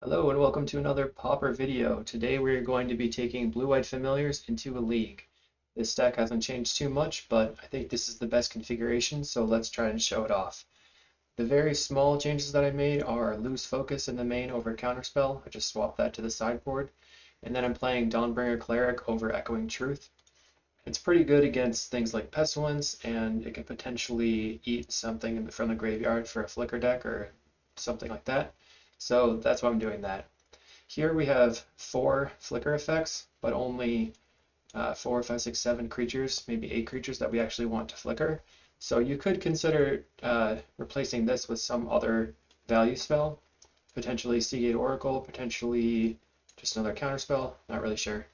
Hello and welcome to another Pauper video. Today we're going to be taking blue-white familiars into a league. This deck hasn't changed too much, but I think this is the best configuration, so let's try and show it off. The very small changes that I made are lose focus in the main over counterspell. I just swapped that to the sideboard. And then I'm playing Dawnbringer Cleric over Echoing Truth. It's pretty good against things like Pestilence, and it can potentially eat something from the graveyard for a flicker deck or something like that. So that's why I'm doing that. Here we have 4 flicker effects, but only 4, 5, 6, 7 creatures, maybe 8 creatures that we actually want to flicker. So you could consider replacing this with some other value spell, potentially Seagate Oracle, potentially just another counterspell, not really sure.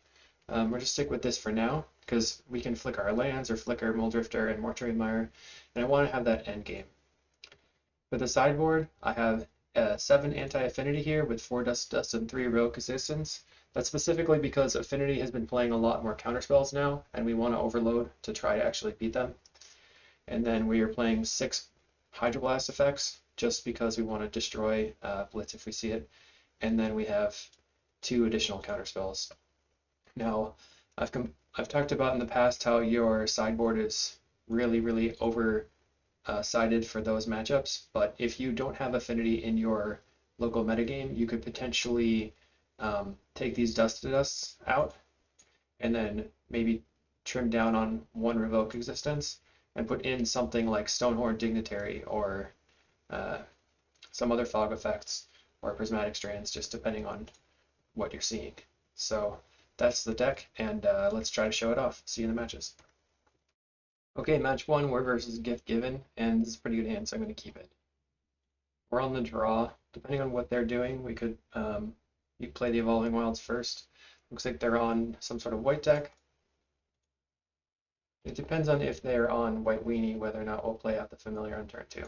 We'll just stick with this for now, because we can flicker our lands or flicker Muldrifter and Mortuary Mire, and I want to have that end game. For the sideboard, I have 7 anti-affinity here with 4 dust and 3 rogue resistance. That's specifically because affinity has been playing a lot more counterspells now, and we want to overload to try to actually beat them. And then we are playing 6 hydroblast effects just because we want to destroy Blitz if we see it. And then we have 2 additional counterspells. Now, I've talked about in the past how your sideboard is really over sided for those matchups, but if you don't have affinity in your local metagame, you could potentially take these dusts out and then maybe trim down on 1 revoke existence and put in something like Stonehorn Dignitary or some other fog effects or prismatic strands, just depending on what you're seeing. So that's the deck, and let's try to show it off. See you in the matches. Okay, match 1, we're versus Gift Given, and this is a pretty good hand, so I'm going to keep it. We're on the draw. Depending on what they're doing, we could you play the Evolving Wilds first. Looks like they're on some sort of white deck. It depends on if they're on White Weenie, whether or not we'll play out the Familiar on turn 2.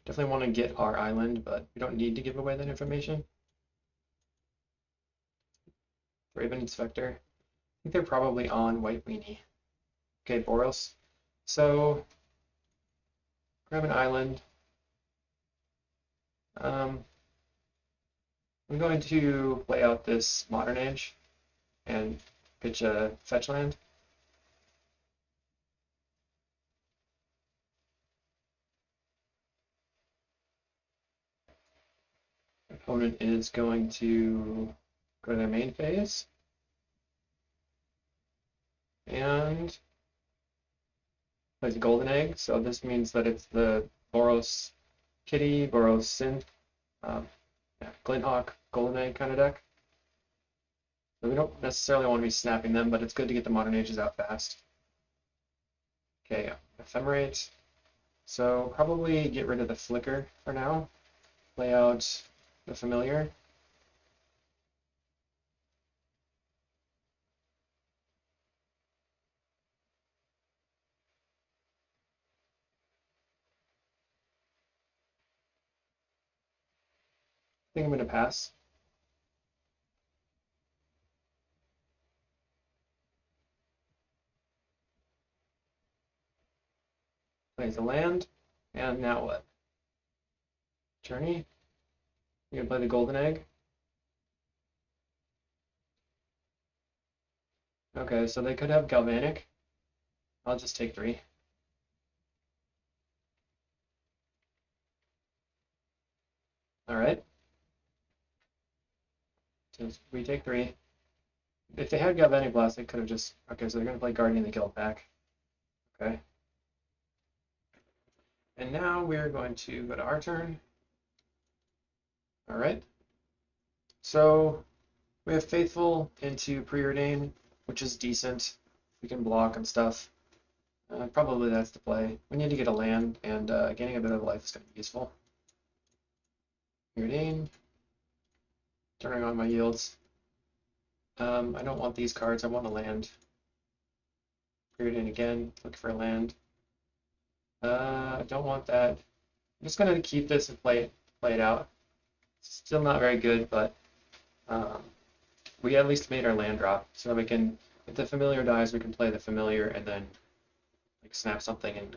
Definitely want to get our island, but we don't need to give away that information. Raven Inspector. I think they're probably on White Weenie. Okay, Boros. So, grab an island. I'm going to play out this Modern Age and pitch a fetch land. Opponent is going to go to their main phase and plays a golden egg. So this means that it's the Boros Kitty, Boros Synth, Glinthawk, golden egg kind of deck. So we don't necessarily want to be snapping them, but it's good to get the Modern Ages out fast. Okay, Ephemerate. So probably get rid of the Flicker for now. Play out the Familiar. I think I'm going to pass. Plays a land, and now what? Journey. You gonna play the golden egg? Okay, so they could have Galvanic. I'll just take 3. Alright. So we take 3. If they had Galvanic Blast, they could have just... Okay, so they're going to play Guardian the Guild back. Okay. And now we're going to go to our turn. Alright. So we have Faithful into Preordain, which is decent. We can block and stuff. Probably that's the play. We need to get a land, and getting a bit of life is going to be useful. Preordain. Turning on my yields. I don't want these cards, I want a land. Preordain again, look for a land. I don't want that. I'm just going to keep this and play it out. Still not very good, but we at least made our land drop, so we can, if the Familiar dies, we can play the Familiar and then like snap something and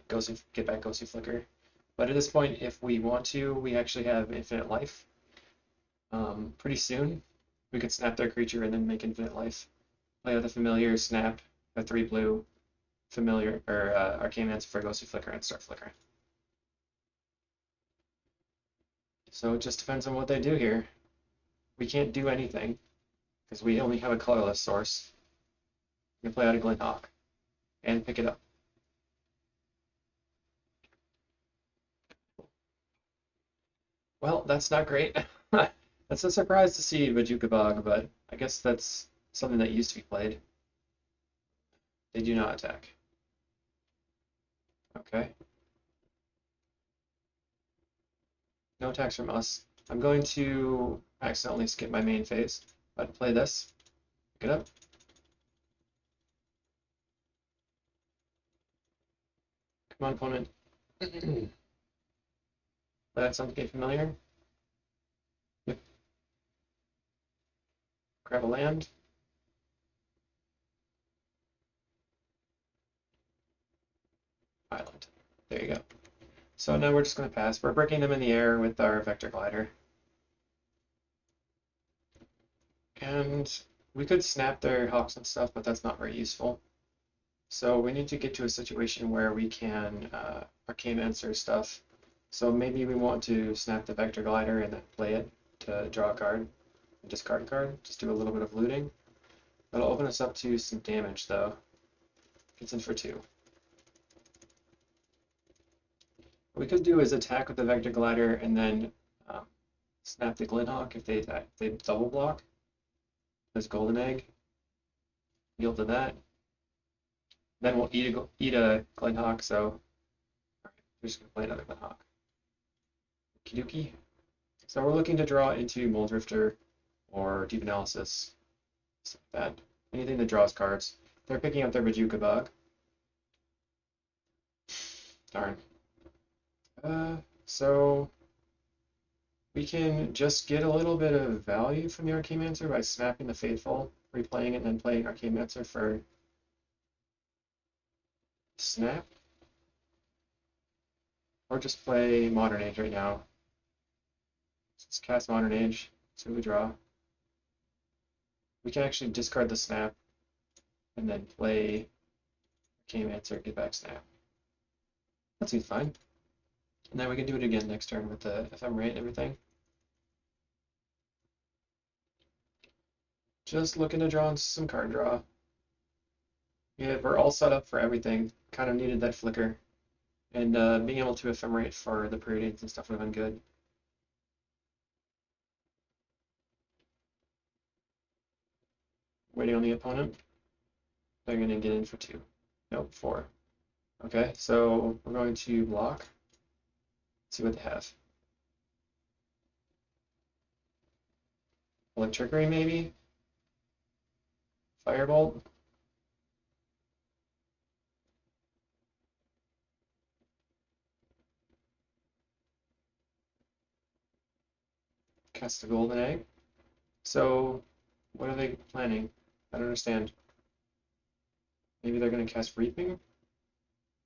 get back Ghostly Flicker. But at this point, if we want to, we actually have infinite life. Pretty soon, we could snap their creature and then make infinite life. Play out the familiar, snap a 3 blue familiar or Arcane Answer for Ghostly Flicker and start flickering. So it just depends on what they do here. We can't do anything because we only have a colorless source. We can play out a Glinthawk and pick it up. Well, that's not great. That's a surprise to see Bojuka Bog, but I guess that's something that used to be played. They do not attack. Okay. No attacks from us. I'm going to accidentally skip my main phase, but play this. Pick it up. Come on, opponent. That sounds familiar. Yep. Grab a land. Island. There you go. So now we're just going to pass. We're breaking them in the air with our Vector Glider. And we could snap their Hawks and stuff, but that's not very useful. So we need to get to a situation where we can Arcane Answer stuff. So maybe we want to snap the Vector Glider and then play it to draw a card and discard a card. Just do a little bit of looting. That'll open us up to some damage though. Gets in for 2. What we could do is attack with the Vector Glider and then snap the Glinthawk if they attack. They double block. There's Golden Egg. Yield to that. Then we'll eat a Glinthawk, so we're just going to play another Glinthawk. Kiduki. So we're looking to draw into Mold Drifter or Deep Analysis. Stuff like that. Anything that draws cards. They're picking up their Bojuka Bog. Darn. So we can just get a little bit of value from the Arcane Answer by snapping the Faithful, replaying it, and then playing Arcane Answer for snap. Or just play Modern Age right now. Let's cast Modern Age, see what we draw. We can actually discard the snap and then play Arcane Answer, get back snap. That seems fine. And then we can do it again next turn with the Ephemerate and everything. Just looking to draw some card draw. Yeah, we're all set up for everything. Kind of needed that flicker. And being able to Ephemerate for the Predates and stuff would have been good. Waiting on the opponent. They're going to get in for 2. Nope, 4. Okay, so we're going to block. See what they have. Electrickery maybe? Firebolt? Cast a Golden Egg. So what are they planning? I don't understand. Maybe they're going to cast Reaping?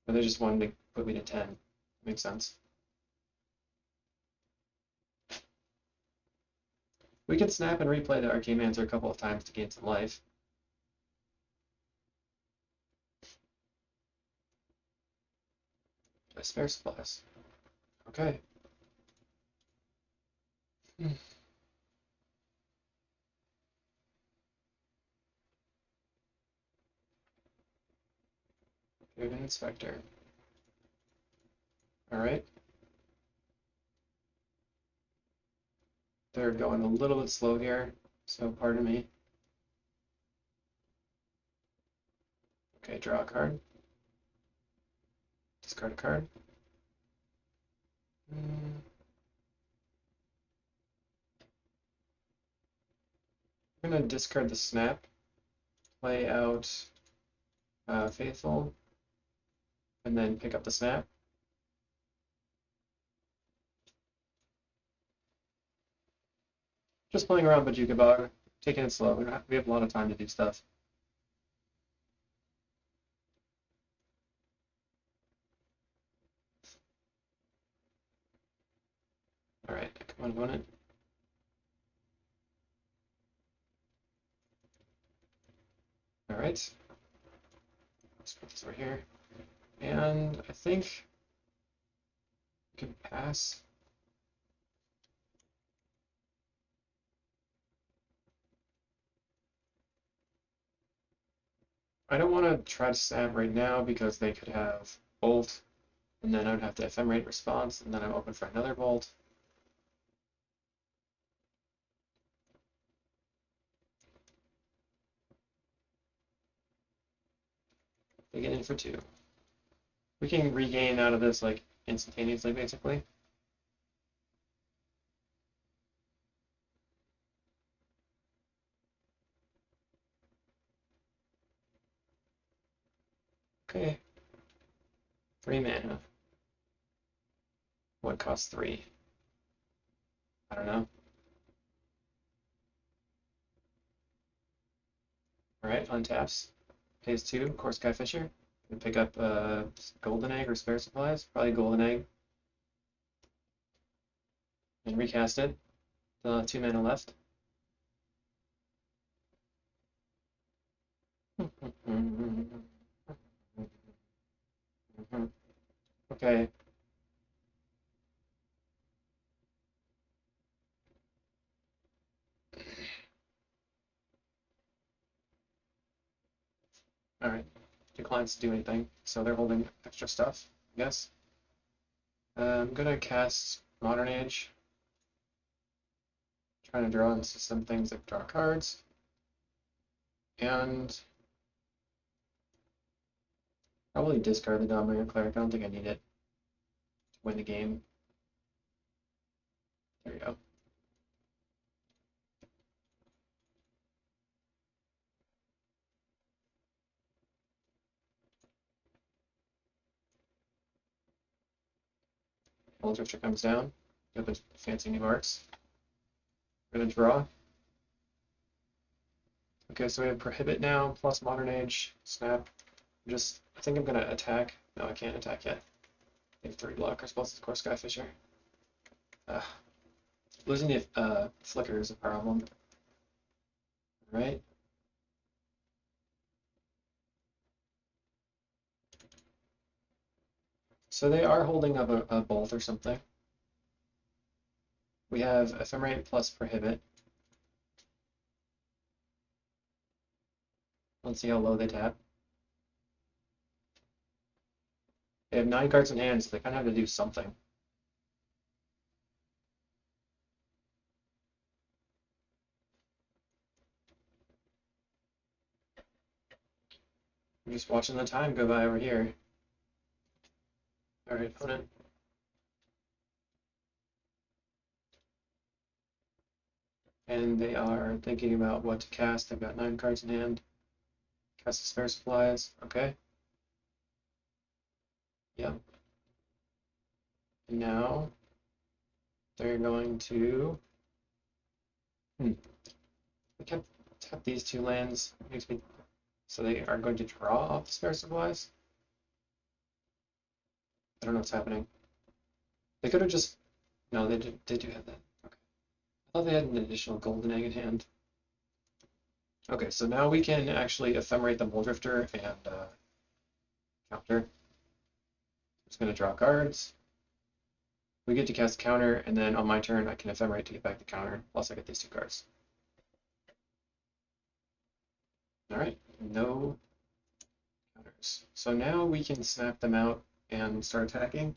Or they just wanted to put me to 10. Makes sense. We can snap and replay the Arcane Answer a couple of times to gain some life. A spare supplies. Okay. Here's an Inspector. Alright. They're going a little bit slow here, so pardon me. Okay, draw a card. Discard a card. I'm going to discard the Snap, play out Faithful, and then pick up the Snap. Just playing around Bojuka Bog, taking it slow. We have a lot of time to do stuff. Opponent. All right. Let's put this over here. And I think we can pass. I don't want to try to snap right now because they could have bolt, and then I would have to ephemerate response, and then I'm open for another bolt. They get in for 2. We can regain out of this like instantaneously, basically. Okay. 3 mana. What costs 3? I don't know. Alright, untaps. Pays 2, of course, Sky Fisher. And pick up golden egg or spare supplies. Probably golden egg. And recast it. 2 mana left. Okay. Alright. Declines to do anything, so they're holding extra stuff, I guess. I'm gonna cast Modern Age. Trying to draw into some things that draw cards. And probably discard the Dominator Cleric. I don't think I need it to win the game. There we go. Old Drifter comes down. Got the fancy new arts. We're gonna draw. Okay, so we have Prohibit now, plus Modern Age, Snap. I think I'm gonna attack. No, I can't attack yet. I have 3 blockers, plus of course Sky Fisher. Losing the Flicker is a problem. Right? So they are holding up a bolt or something. We have Ephemerate plus Prohibit. Let's see how low they tap. They have 9 cards in hand, so they kind of have to do something. I'm just watching the time go by over here. Alright, opponent. And they are thinking about what to cast. They've got 9 cards in hand. Cast the spare supplies. Okay. Yep. And now they're going to. We kept tap these 2 lands. Makes me. So they are going to draw off the spare supplies. I don't know what's happening. They could have just. No, they do have that. Okay. I thought they had an additional golden egg in hand. Okay, so now we can actually ephemerate the Muldrifter and counter. I'm just going to draw cards. We get to cast a counter, and then on my turn I can ephemerate to get back the counter, plus I get these 2 cards. Alright, no counters. So now we can snap them out and start attacking.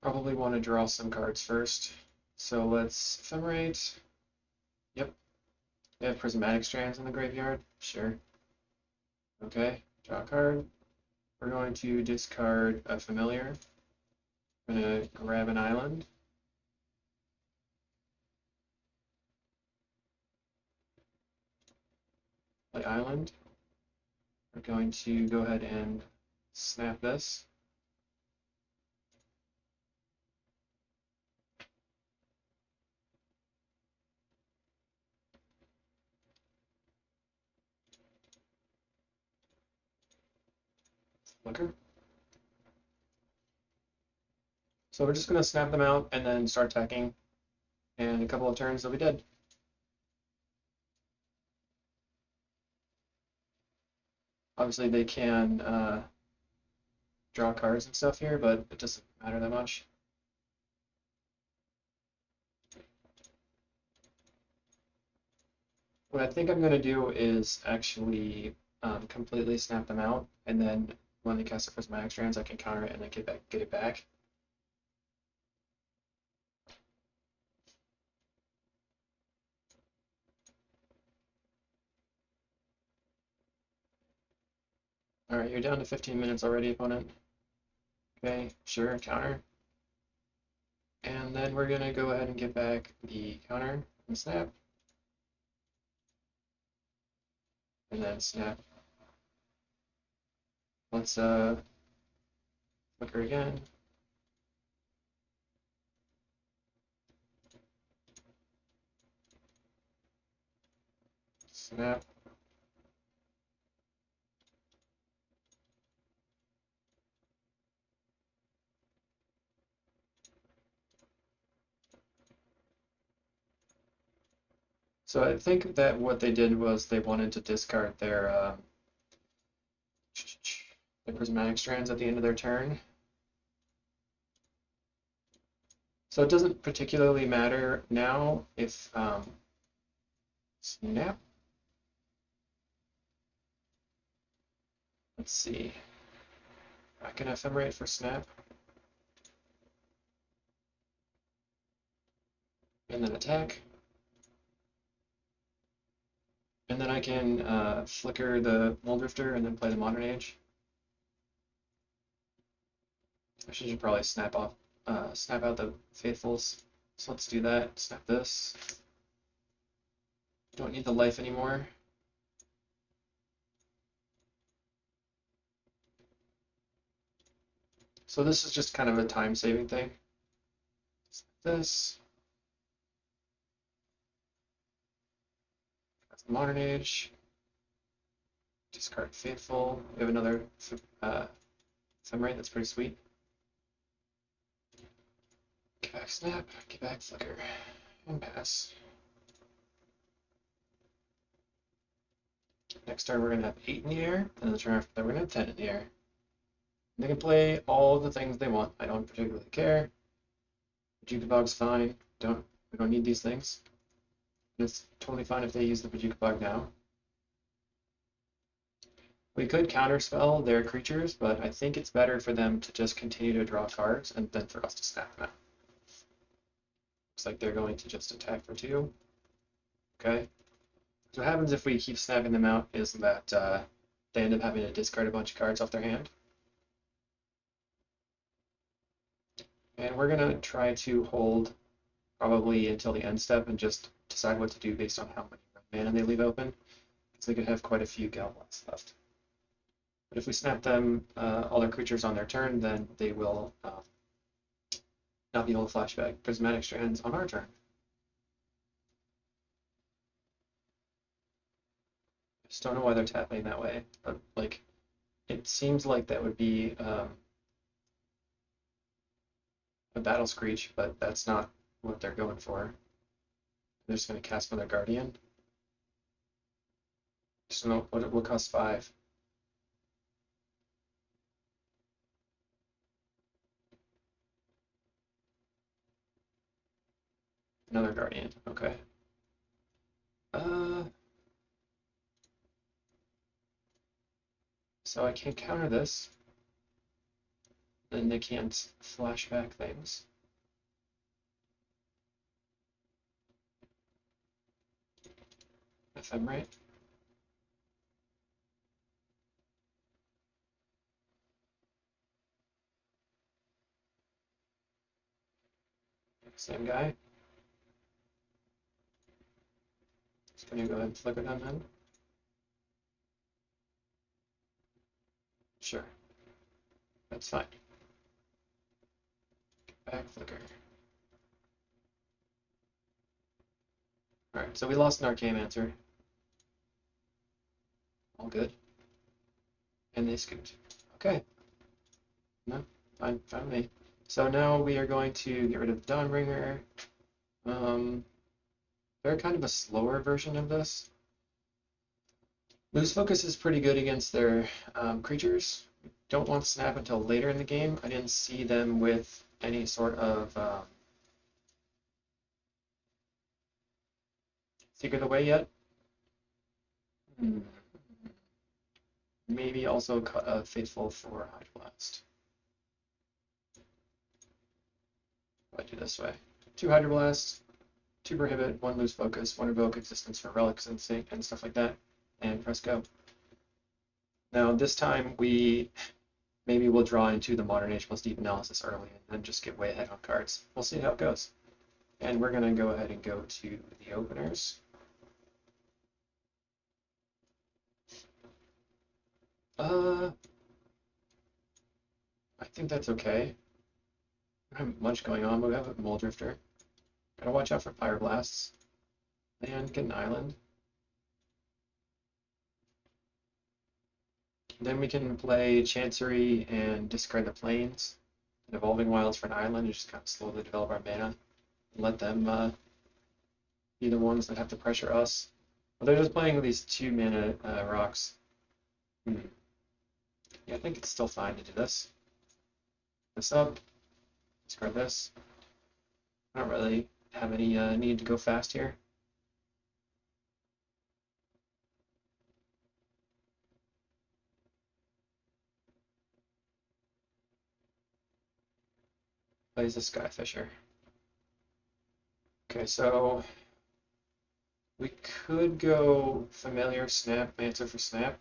Probably want to draw some cards first. So let's ephemerate. Yep. They have prismatic strands in the graveyard. Sure. Okay, draw a card. We're going to discard a familiar. We're going to grab an island. Play island. We're going to go ahead and snap this. Flicker. So we're just going to snap them out and then start attacking. And a couple of turns, they'll be dead. Obviously, they can draw cards and stuff here, but it doesn't matter that much. What I think I'm going to do is actually completely snap them out, and then when they cast their prismatic strands, I can counter it and then get it back. All right, you're down to 15 minutes already, opponent. Okay, sure, counter. And then we're going to go ahead and get back the counter and snap. And then snap. Let's flicker again. Snap. So I think that what they did was they wanted to discard their prismatic strands at the end of their turn. So it doesn't particularly matter now if snap. Let's see. I can ephemerate for snap. And then attack. And then I can flicker the Mulldrifter and then play the Modern Age. I should probably snap out the Faithfuls. So let's do that. Snap this. Don't need the life anymore. So this is just kind of a time-saving thing. Snap this. That's the Modern Age. Discard Faithful. We have another Ephemerate, that's pretty sweet. Get back snap, get back flicker, and pass. Next turn we're going to have 8 in the air, and the turn after that we're going to have 10 in the air. They can play all the things they want. I don't particularly care. Jukabog's fine. We don't need these things. And it's totally fine if they use the Jukabog now. We could counterspell their creatures, but I think it's better for them to just continue to draw cards and then for us to snap them out. Looks like they're going to just attack for 2. Okay. So what happens if we keep snapping them out is that they end up having to discard a bunch of cards off their hand. And we're going to try to hold probably until the end step and just decide what to do based on how many mana they leave open, because they could have quite a few Galvans left. But if we snap them, all their creatures on their turn, then they will not be able to flashback prismatic strands on our turn. I just don't know why they're tapping that way, but like it seems like that would be a battle screech, but that's not what they're going for. They're just going to cast another guardian. Just know what it will cost 5. Another guardian. Okay. So I can counter this. Then they can't flashback things. Ephemerate. Same guy. Just gonna go ahead and flicker them then. Sure. That's fine. Back flicker. Alright, so we lost an Arcane-Mancer. All good. And they scoot. Okay. No, fine with me. So now we are going to get rid of the Dawnbringer. They're kind of a slower version of this. Loose Focus is pretty good against their creatures. Don't want Snap until later in the game. I didn't see them with any sort of Secret Away yet. Maybe also Faithful for Hydroblast. I do this way. 2 Hydroblast, 2 Prohibit, 1 Loose Focus, 1 Revoke Existence for Relics and stuff like that, and press go. Now this time maybe we'll draw into the Modern Age plus Deep Analysis early and then just get way ahead on cards. We'll see how it goes. And we're going to go ahead and go to the openers. I think that's okay. I don't have much going on, but we have a Moldrifter. Gotta watch out for Pyroblasts. And get an island. Then we can play Chancery and discard the plains. And Evolving Wilds for an island and just kind of slowly develop our mana. And let them be the ones that have to pressure us. But they're just playing with these 2 mana rocks. Yeah, I think it's still fine to do this. This up. Discard this. I don't really have any need to go fast here. Plays a Skyfisher. Okay, so we could go Familiar, Snap, Answer for Snap.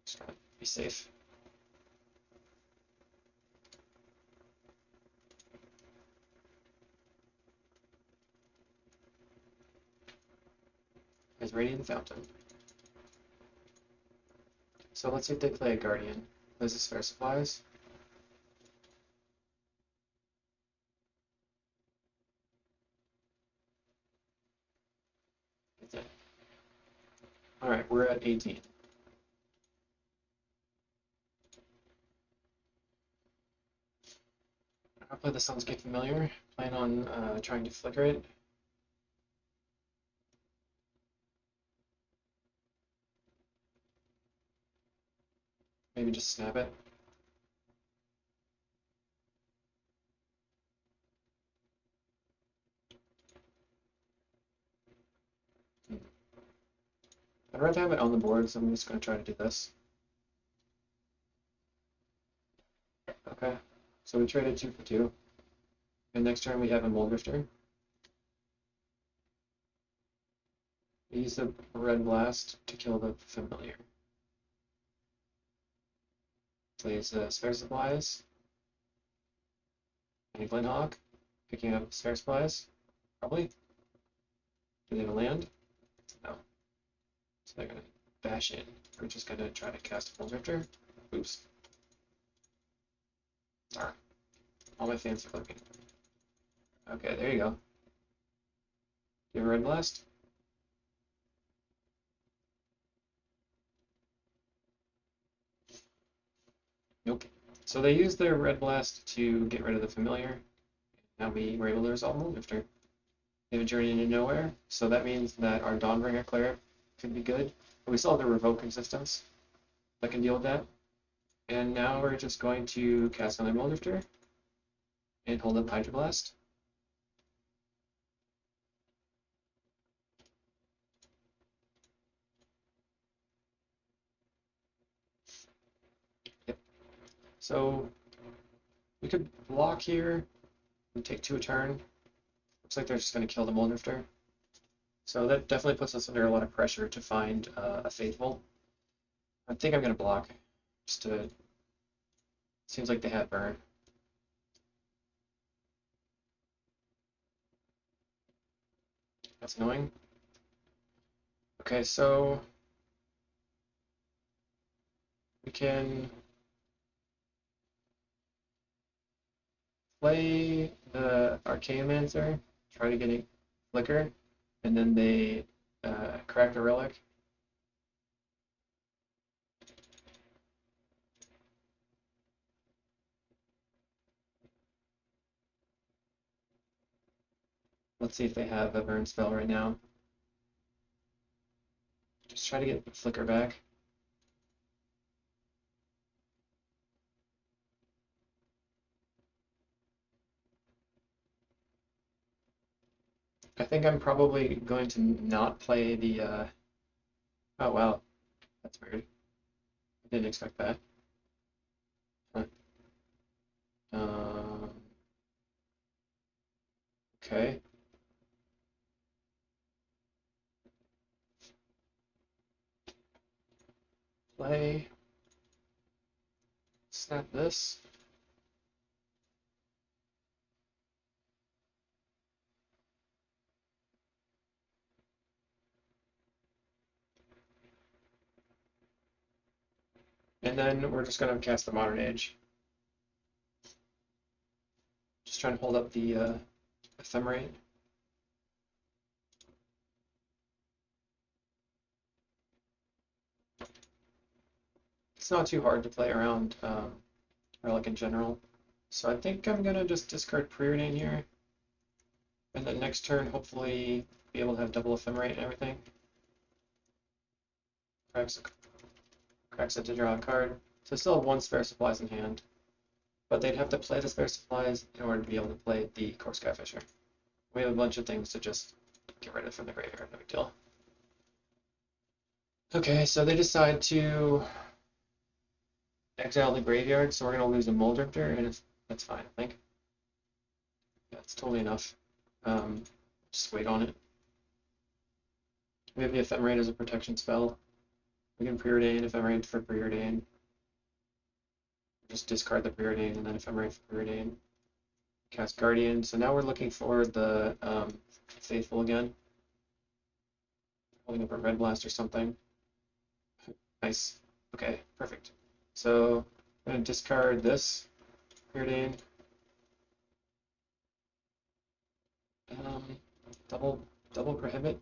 Just trying to be safe. Is Radiant Fountain. So let's see if they play a Guardian. Plays a Spare Supplies. Alright, we're at 18. I'll play the Sunscape Familiar. Plan on trying to flicker it. Maybe just snap it. I'd rather have it on the board, so I'm just going to try to do this. Okay, so we traded 2 for 2. And next turn we have a Moldrifter. We use the Red Blast to kill the Familiar. Plays Spare Supplies. Any Hawk, picking up Spare Supplies, probably. Do they have a land? No. So they're going to bash in. We're just going to try to cast a Moldrifter. Oops. Darn. All my fans are clicking. Okay, there you go. Do you have a Red Blast? Nope. So they used their Red Blast to get rid of the Familiar. Now we were able to resolve Moldrifter. They have a Journey into Nowhere, so that means that our Dawnbringer Cleric could be good. But we still have the Revoke Existence that can deal with that. And now we're just going to cast another Moldrifter and hold up Hydroblast. Yep. So we could block here and take 2 a turn. Looks like they're just going to kill the Moldrifter. So that definitely puts us under a lot of pressure to find a Faithful. I think I'm going to block. Just to... Seems like they have burn. That's annoying. Okay, so we can play the Archaeomancer, try to get a flicker, and then they crack the relic. Let's see if they have a burn spell right now. Just try to get the flicker back. I think I'm probably going to not play the, oh wow, that's weird. I didn't expect that. Huh. Um, okay. Play. Snap this. And then we're just going to cast the Modern Age. Just trying to hold up the Ephemerate. It's not too hard to play around Relic in general. So I think I'm going to just discard Preordain here. And then next turn, hopefully, be able to have double Ephemerate and everything. Cracks it to draw a card. So still have one spare supplies in hand. But they'd have to play the spare supplies in order to be able to play the Core Skyfisher. We have a bunch of things to just get rid of from the graveyard, no big deal. Okay, so they decide to exile the graveyard, so we're going to lose a Moldrifter, and that's fine, I think. Yeah, it's totally enough. Just wait on it. We have the Ephemerate as a protection spell. We can Preordain, Ephemerate for Preordain. Just discard the Preordain and then Ephemerate for Preordain. Cast Guardian. So now we're looking for the Faithful again. Holding up a Red Blast or something. Nice. Okay, perfect. So I'm going to discard this Preordain. Double Prohibit.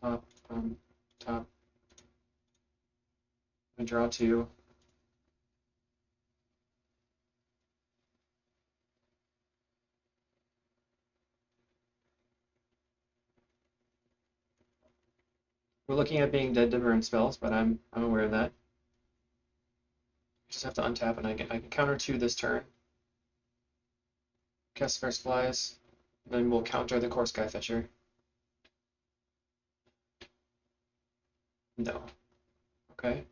Top. Top. I'm going to draw 2. We're looking at being dead to burn spells, but I'm aware of that. Just have to untap, and I can counter 2 this turn. Cast Spare Supplies, and then we'll counter the Core Skyfisher. No. Okay.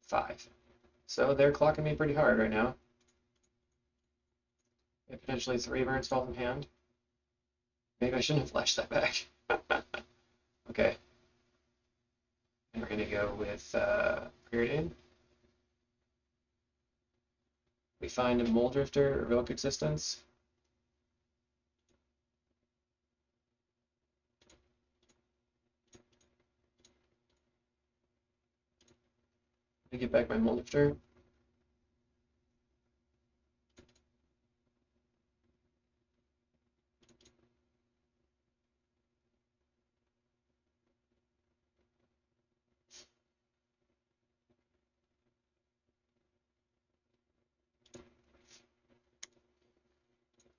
5. So they're clocking me pretty hard right now. They have potentially 3 burn spells in hand. Maybe I shouldn't have flashed that back. Okay. And we're gonna go with Preordain. We find a Moldrifter, Revoke Existence. I get back my Moldrifter.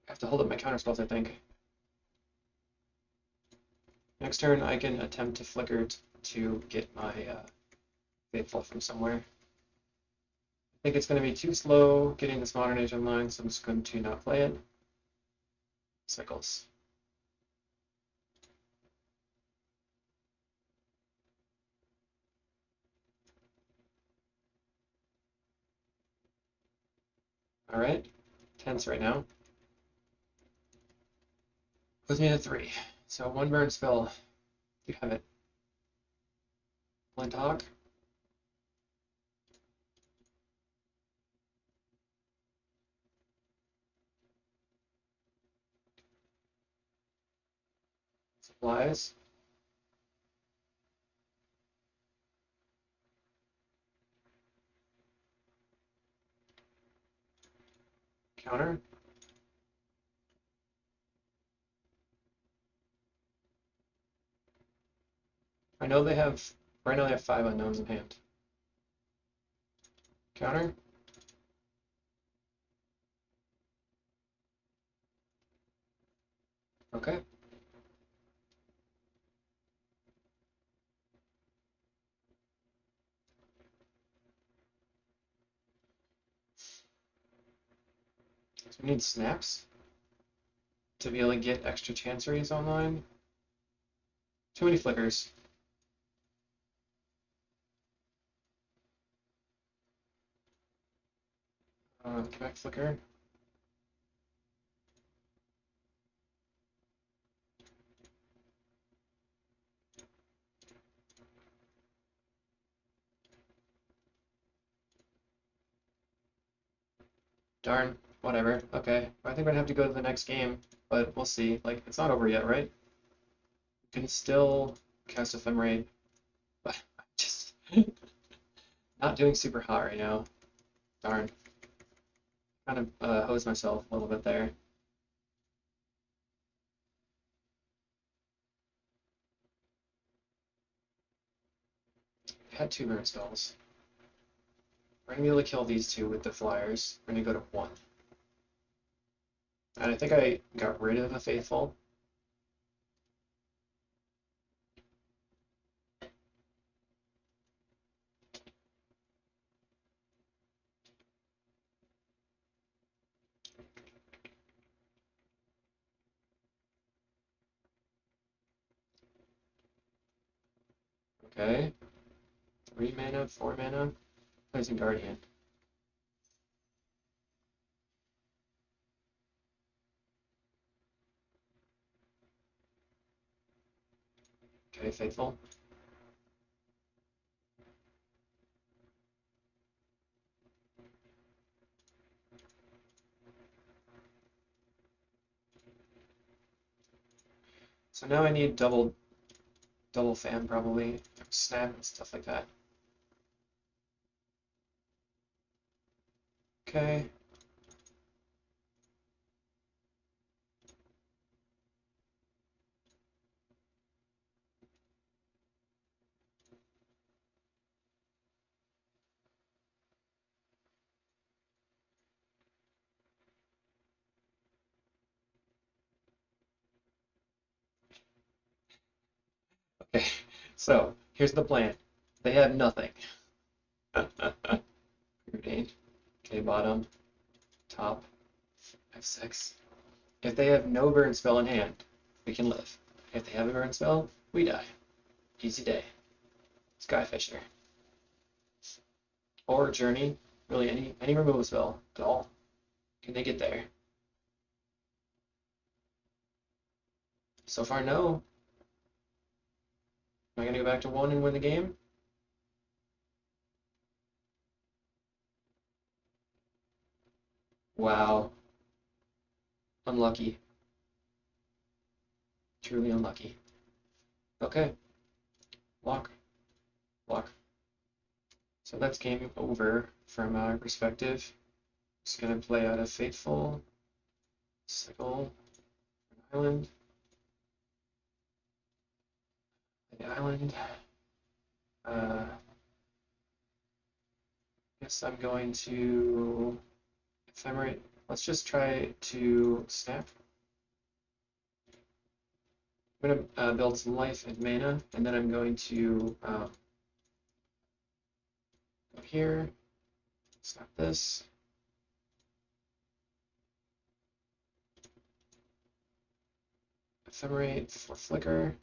I have to hold up my counter spells, I think. Next turn, I can attempt to flicker to get my Faithful from somewhere. I think it's going to be too slow getting this Modern Age online, so I'm just going to not play it. Cycles. All right, tense right now. Puts me to 3. So 1 burn spell. You have it. Flint Hawk. Supplies. Counter. I know they have, right now they have 5 unknowns in hand. Counter. Okay. So we need snaps to be able to get extra chanceries online. Too many flickers. Get back flicker. Darn. Whatever. Okay. I think we're gonna have to go to the next game, but we'll see. Like, it's not over yet, right? We can still cast Ephemerate, but I'm just not doing super hot right now. Darn. Kind of hosed myself a little bit there. I had 2 burn spells. We're gonna be able to kill these 2 with the flyers. We're gonna go to 1. And I think I got rid of a faithful. Okay. 3 mana, 4 mana. Placing Guardian. Okay, faithful. So now I need double fan probably. Snap and stuff like that. Okay. Okay. So here's the plan. They have nothing. Routine. Okay, bottom, top, F6. If they have no burn spell in hand, we can live. If they have a burn spell, we die. Easy day. Skyfisher. Or Journey. Really any removal spell at all. Can they get there? So far, no. Am I gonna go back to 1 and win the game? Wow. Unlucky. Truly unlucky. Okay. Block. Block. So that's game over from our perspective. Just gonna play out a Fateful, Sickle, Island, the Island. Guess I'm going to Ephemerate. Let's just try to snap. I'm going to build some life and mana, and then I'm going to go here, snap this. Ephemerate for flicker.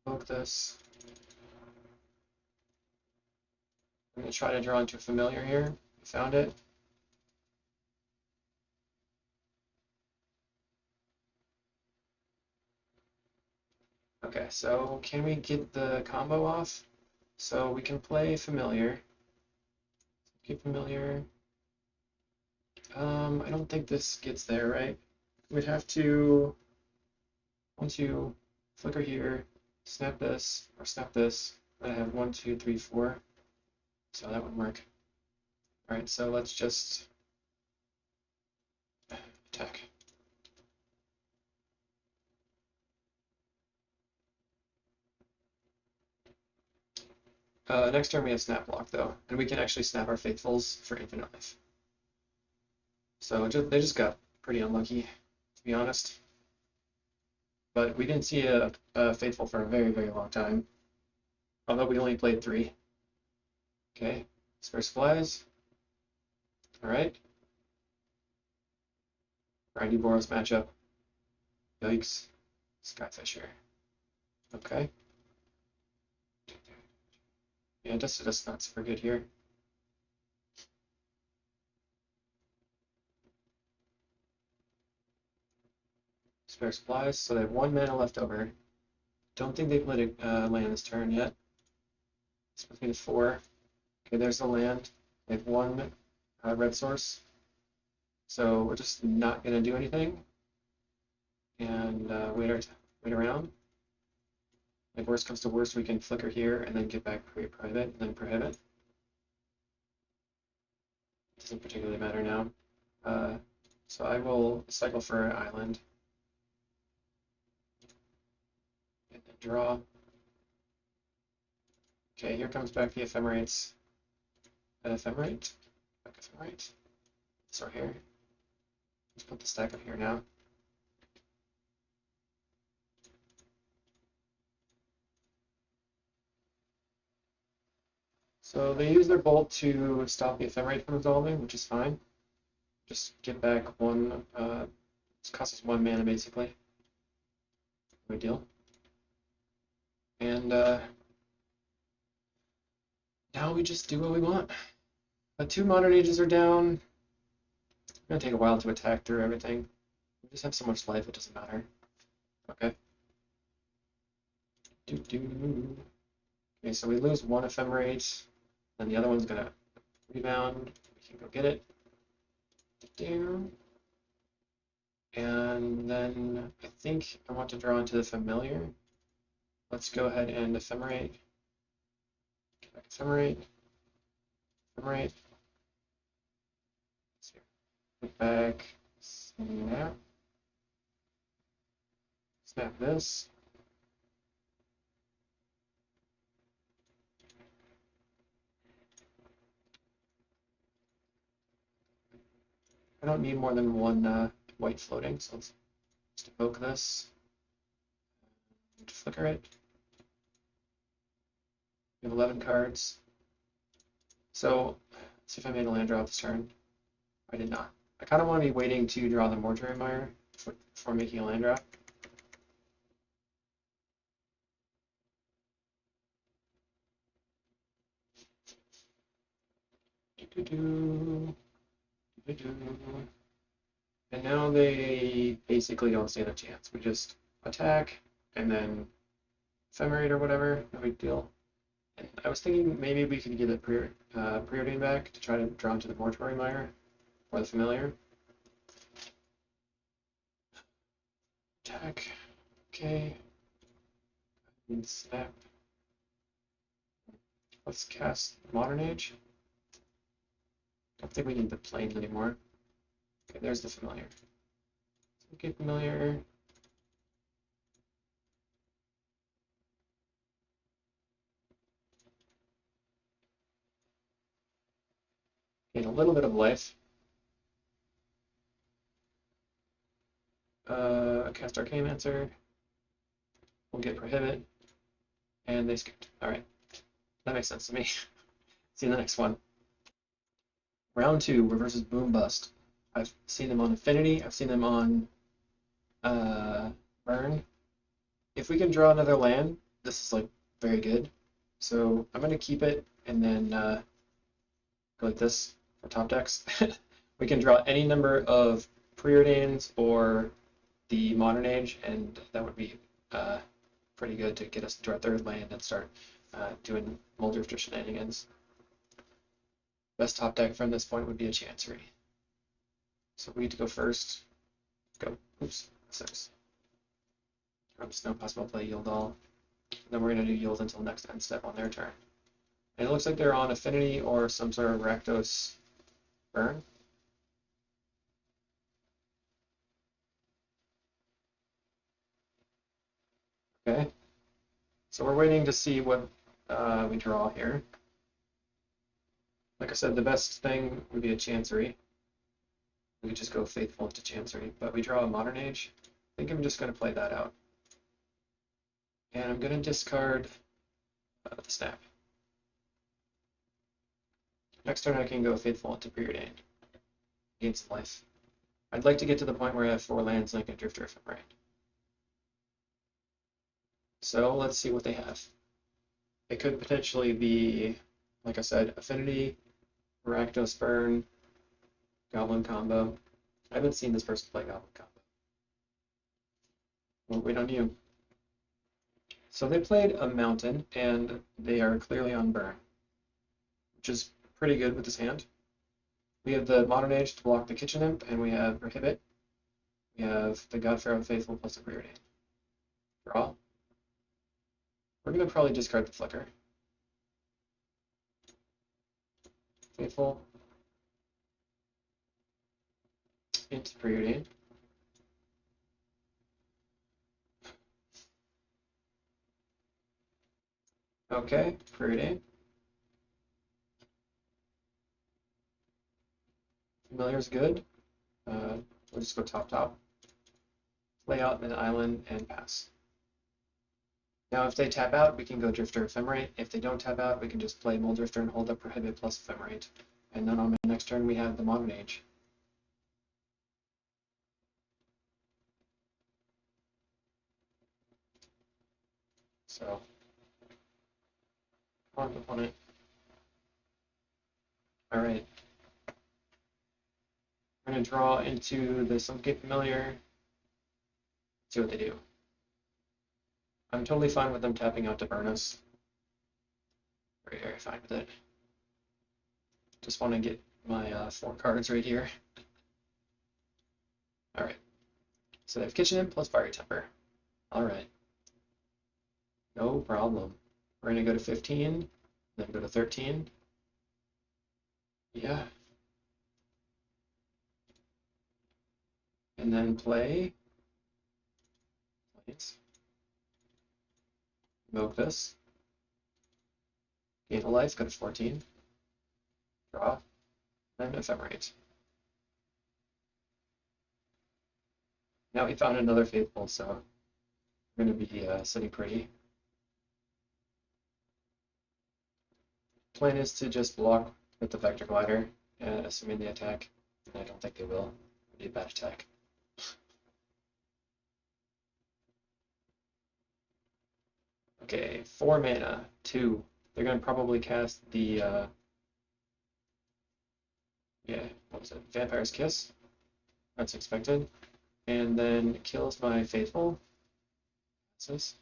Evoke this. I'm going to try to draw into a familiar here. Found it. Okay, so can we get the combo off? So we can play familiar. Get familiar. I don't think this gets there, right? We'd have to once you flicker here, snap this, or snap this, I have 1, 2, 3, 4. So that would work. Alright, so let's just attack. Next turn we have snap block though, and we can actually snap our faithfuls for infinite life. So they just got pretty unlucky, to be honest. But we didn't see a Faithful for a very, very long time. Although we only played 3. Okay, spare supplies. Alright. Grindy Boros matchup. Yikes. Skyfisher. Okay. Yeah, just not super good here. Spare supplies, so they have 1 mana left over. Don't think they played a land this turn yet. It's supposed to be the 4. Okay, there's the land. They have 1 red source. So we're just not going to do anything and wait around. Like worst comes to worst, we can flicker here and then get back private and then prohibit. Doesn't particularly matter now. So I will cycle for an island. And then draw. Okay, here comes back the Ephemerates. An Ephemerate? Back Ephemerate. So here. Let's put the stack up here now. So they use their bolt to stop the Ephemerate from resolving, which is fine. Just get back 1, it costs us 1 mana basically. No big deal. And now we just do what we want. But 2 Modern Ages are down. It's gonna take a while to attack through everything. We just have so much life, it doesn't matter. Okay. Okay, so we lose 1 Ephemerate, then the other one's gonna rebound. We can go get it. And then I think I want to draw into the Familiar. Let's go ahead and Ephemerate. Get back Ephemerate. Ephemerate. Get back. Snap. Snap this. I don't need more than 1 white floating, so let's just evoke this. And flicker it. We have 11 cards. So let's see if I made a land draw this turn. I did not. I kind of want to be waiting to draw the Mortuary Mire before making a land draw. And now they basically don't stand a chance. We just attack and then Ephemerate or whatever, no big deal. And I was thinking maybe we could get a Preordain back to try to draw into the Mortuary Mire or the Familiar. Attack. Okay. And snap. Let's cast Modern Age. Don't think we need the planes anymore. Okay, there's the Familiar. Okay, Familiar. Gain a little bit of life. Cast Arcane-Mancer. We'll get Prohibit. And they skipped. Alright. That makes sense to me. See you in the next one. Round 2, we're versus Boom Bust. I've seen them on Affinity. I've seen them on Burn. If we can draw another land, this is like very good. So I'm going to keep it and then go like this for top decks. We can draw any number of Preordains or the Modern Age, and that would be pretty good to get us to our 3rd land and start doing Moldrifter shenanigans. Best top deck from this point would be a Chancery. So we need to go first. Go. Oops. 6. There's no possible play Yield All. Then we're going to do Yield until next end step on their turn. And it looks like they're on Affinity or some sort of Rakdos Burn. Okay. So we're waiting to see what we draw here. Like I said, the best thing would be a Chancery. We could just go Faithful into Chancery, but we draw a Modern Age. I think I'm just going to play that out. And I'm going to discard the Snap. Next turn I can go Faithful into Preordain. Gain some life. I'd like to get to the point where I have 4 lands and I can Drifter Ephemerate. So let's see what they have. It could potentially be, like I said, Affinity, Rakdos Burn, Goblin combo. I haven't seen this person play Goblin combo. We'll wait on you. So they played a Mountain, and they are clearly on Burn, which is pretty good with this hand. We have the Modern Age to block the Kitchen Imp, and we have Prohibit. We have the God-Pharaoh Faithful plus the Preordain. Draw. We're going to probably discard the Flicker. Faithful. Into Preordain. Okay, Preordain. Familiar's good. We'll just go top. Play out an island and pass. Now if they tap out, we can go Drifter Ephemerate. If they don't tap out, we can just play Mole Drifter and hold up Prohibit plus Ephemerate. And then on the next turn we have the Modern Age. So, on opponent. Alright. I'm going to draw into the Sunken Familiar. See what they do. I'm totally fine with them tapping out to burn us. Very, very fine with it. Just want to get my 4 cards right here. Alright. So they have Kitchen Imp plus Fiery Temper. Alright. No problem. We're going to go to 15, then go to 13. Yeah. And then play. Please. Invoke this. Gain a life, go to 14. Draw. Then Ephemerate. Now we found another Faithful, so we're going to be sitting pretty. Plan is to just block with the Vector Glider, assuming they attack. And I don't think they will. It'd be a bad attack. Okay, 4 mana, 2. They're going to probably cast the, what was it? Vampire's Kiss. That's expected. And then it kills my Faithful. What's this?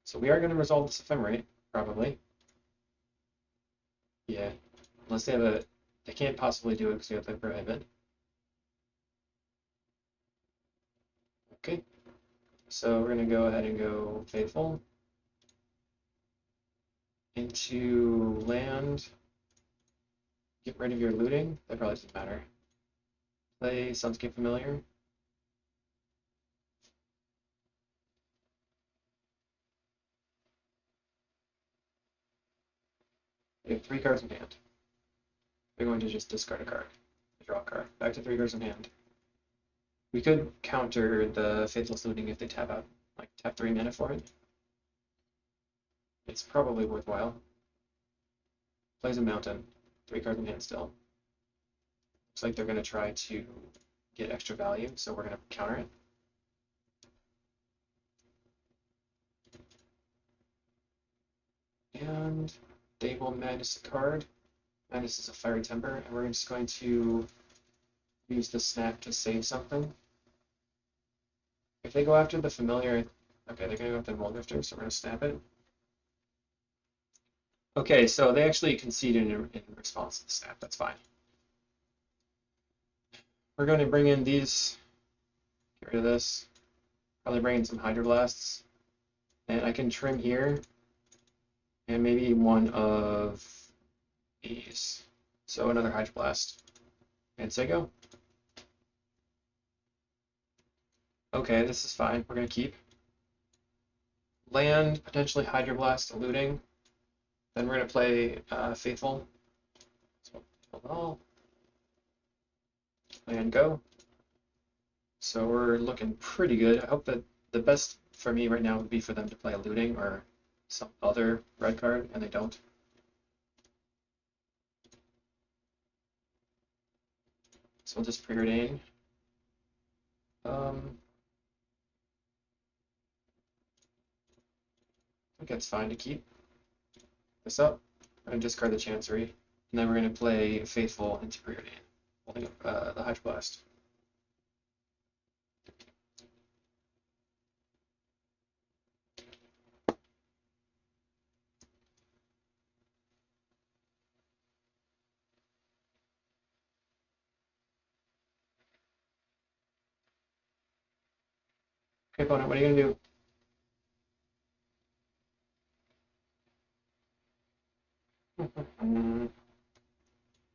So we are going to resolve this Ephemerate, probably. Yeah, unless they have a... They can't possibly do it because we have the Prohibit. Okay, so we're going to go ahead and go Faithful into land. Get rid of your looting. That probably doesn't matter. Play Sunscape Familiar. We have 3 cards in hand. We're going to just discard a card. Draw a card. Back to 3 cards in hand. We could counter the Faithless Looting if they tap out, like tap 3 mana for it. It's probably worthwhile. Plays a Mountain. 3 cards in hand still. Looks like they're going to try to get extra value, so we're going to counter it. And they will Madness a card. Madness is a Fiery Temper, and we're just going to use the Snap to save something. If they go after the Familiar, okay, they're going to go after the Mole Drifter, so we're going to snap it. Okay, so they actually conceded in response to the snap. That's fine. We're going to bring in these, get rid of this, probably bring in some Hydroblasts, and I can trim here, and maybe one of these. So another Hydroblast. And say go. Okay, this is fine. We're going to keep. Land, potentially Hydroblast, looting. Then we're going to play Faithful. So, all and go. So we're looking pretty good. I hope that the best for me right now would be for them to play a looting or some other red card, and they don't. So we'll just preordain. I think it's fine to keep this up. I'm going to discard the Chancery, and then we're going to play Faithful into preordain, holding up the Hydroblast. Okay, opponent, what are you going to do?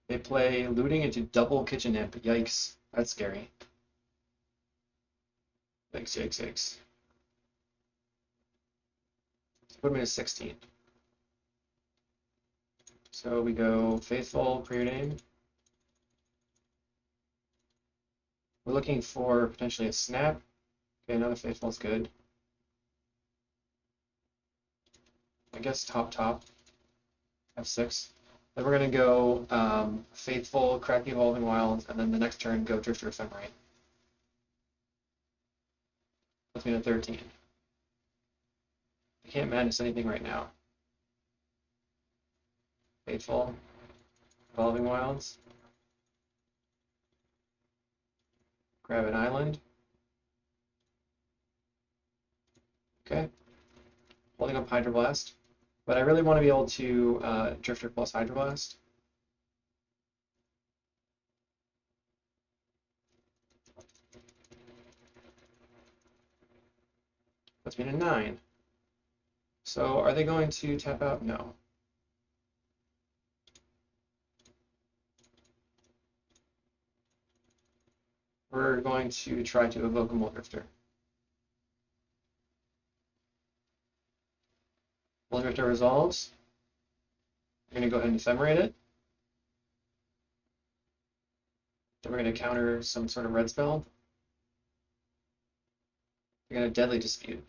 They play looting into double kitchen imp. Yikes, that's scary. Yikes, yikes, yikes. Put him in a 16. So we go Faithful, preordain. We're looking for potentially a snap. Okay, another Faithful is good. I guess top, F6. Then we're going to go Faithful, crack the Evolving Wilds, and then the next turn go Drifter Ephemerate. Puts me in a 13. I can't madness anything right now. Faithful, Evolving Wilds. Grab an island. Okay. Holding up Hydroblast. But I really want to be able to Drifter plus Hydroblast. Puts me in a 9. So are they going to tap out? No. We're going to try to evoke a Muldrifter. Muldrifter resolves. We're going to go ahead and Ephemerate it. Then we're going to counter some sort of red spell. We're going to Deadly Dispute.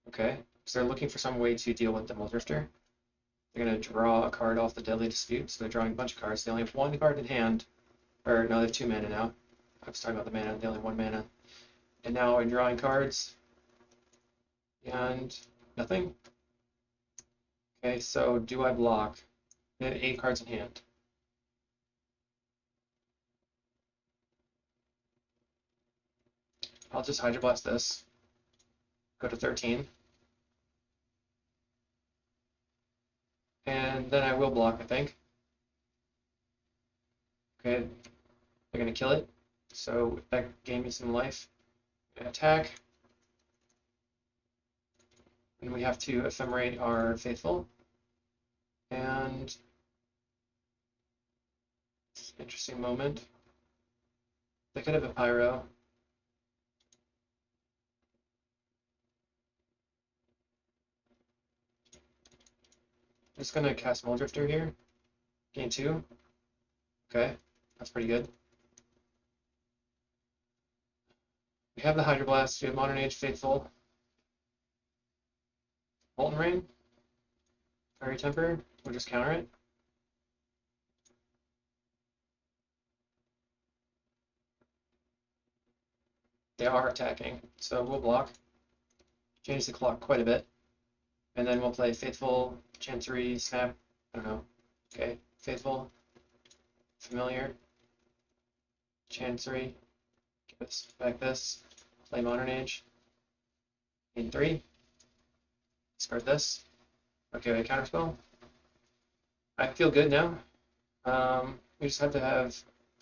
Okay, so they're looking for some way to deal with the Muldrifter. They're going to draw a card off the Deadly Dispute, so they're drawing a bunch of cards. They only have one card in hand. Or no, they have 2 mana now. I was talking about the mana, they only have 1 mana. And now I'm drawing cards. And nothing. Okay, so do I block? They have 8 cards in hand. I'll just Hydroblast this. Go to 13. And then I will block, I think. Okay, they're going to kill it. So that gave me some life. Attack. And we have to Ephemerate our Faithful. And interesting moment. They could have a Pyro. I'm just going to cast Muldrifter here. Gain 2. Okay, that's pretty good. We have the Hydroblast, we have Modern Age Faithful. Molten Rain. Fairy Temper, we'll just counter it. They are attacking, so we'll block. Change the clock quite a bit. And then we'll play Faithful, Chancery, Snap, I don't know. Okay, Faithful, Familiar, Chancery, give us back this, play Modern Age, in 3, discard this. Okay, I counterspell. I feel good now. We just have to have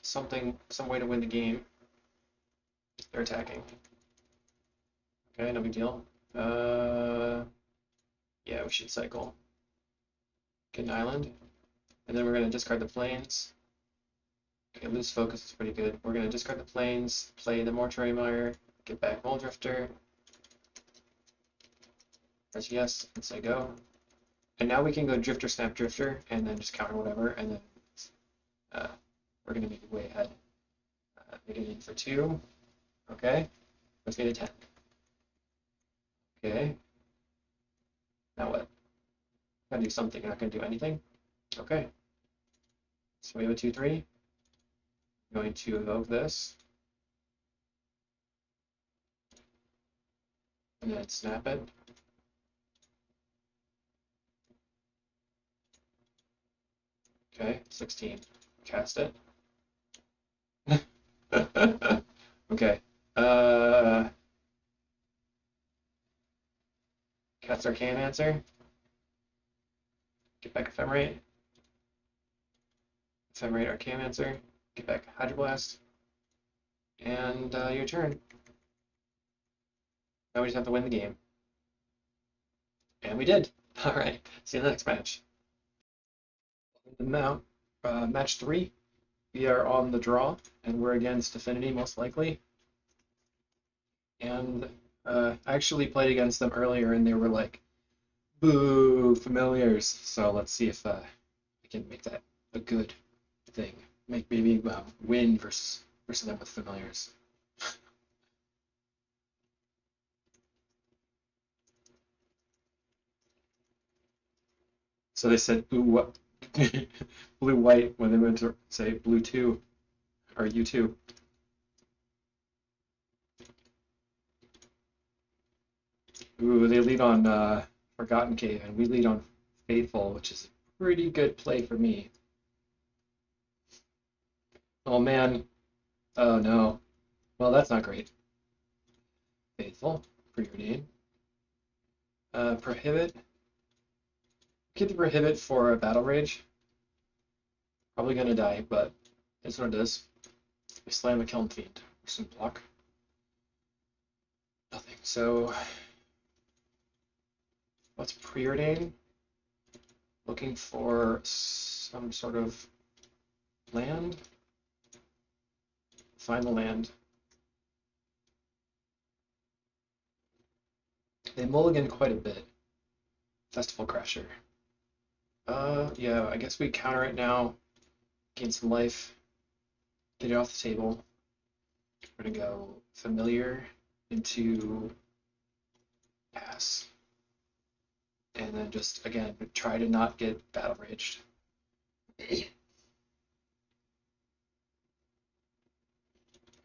some way to win the game. They're attacking. Okay, no big deal. Yeah, we should cycle. Get an island. And then we're going to discard the plains. Okay, loose focus is pretty good. We're going to discard the plains, play the Mortuary Mire, get back Muldrifter. Press yes and say go. And now we can go Drifter, Snap, Drifter, and then just counter whatever, and then we're going to make it way ahead. Make it in for 2. Okay. Let's get a 10. Okay. Now what? Gotta do something. Not gonna do anything. Okay. So we have a 2/3. I'm going to evoke this. And then snap it. Okay, 16. Cast it. Okay. Cast Arcane Answer. Get back Ephemerate. Ephemerate Arcane Answer. Get back Hydroblast. And your turn. Now we just have to win the game. And we did. Alright, see you in the next match. Match 3. We are on the draw, and we're against Affinity most likely. And I actually played against them earlier, and they were like, boo, familiars. So let's see if I can make that a good thing. Maybe win versus them with familiars. So they said blue white when they went to say blue 2 or U2. Ooh, they lead on Forgotten Cave, and we lead on Faithful, which is a pretty good play for me. Oh man. Oh no. Well, that's not great. Faithful. Preordain. Prohibit. Get the Prohibit for a Battle Rage. Probably gonna die, but it's what it is. We slam a Kiln Fiend. Some block. Nothing. So let's preordain. Looking for some sort of land. Find the land. They mulligan quite a bit. Festival Crasher. Yeah, I guess we counter it now. Gain some life. Get it off the table. We're gonna go Familiar into Pass. And then just, again, try to not get Battle Raged.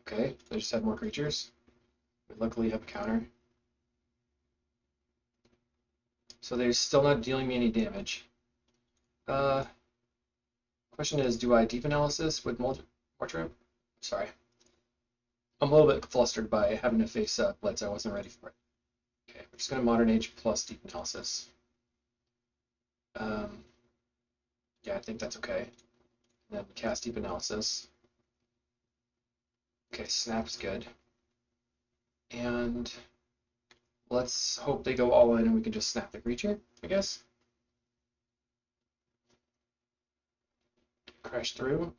Okay, they just have more creatures. We luckily have a counter. So they're still not dealing me any damage. Question is, do I Deep Analysis with Mortar? Sorry. I'm a little bit flustered by having to face Blitz. I wasn't ready for it. Okay, we're just going to Modern Age plus Deep Analysis. Yeah, I think that's okay. And then cast Deep Analysis. Okay, Snap's good. And let's hope they go all in and we can just snap the creature, I guess. Crash through.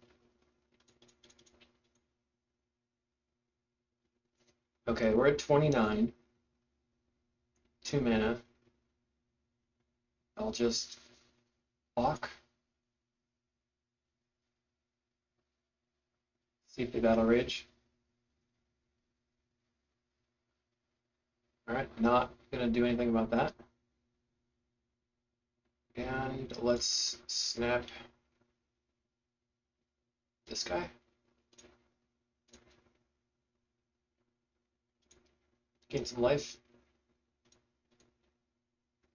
Okay, we're at 29. 2 mana. I'll just block. See if they Battle Rage. Alright, not gonna do anything about that. And let's snap this guy. Gain some life.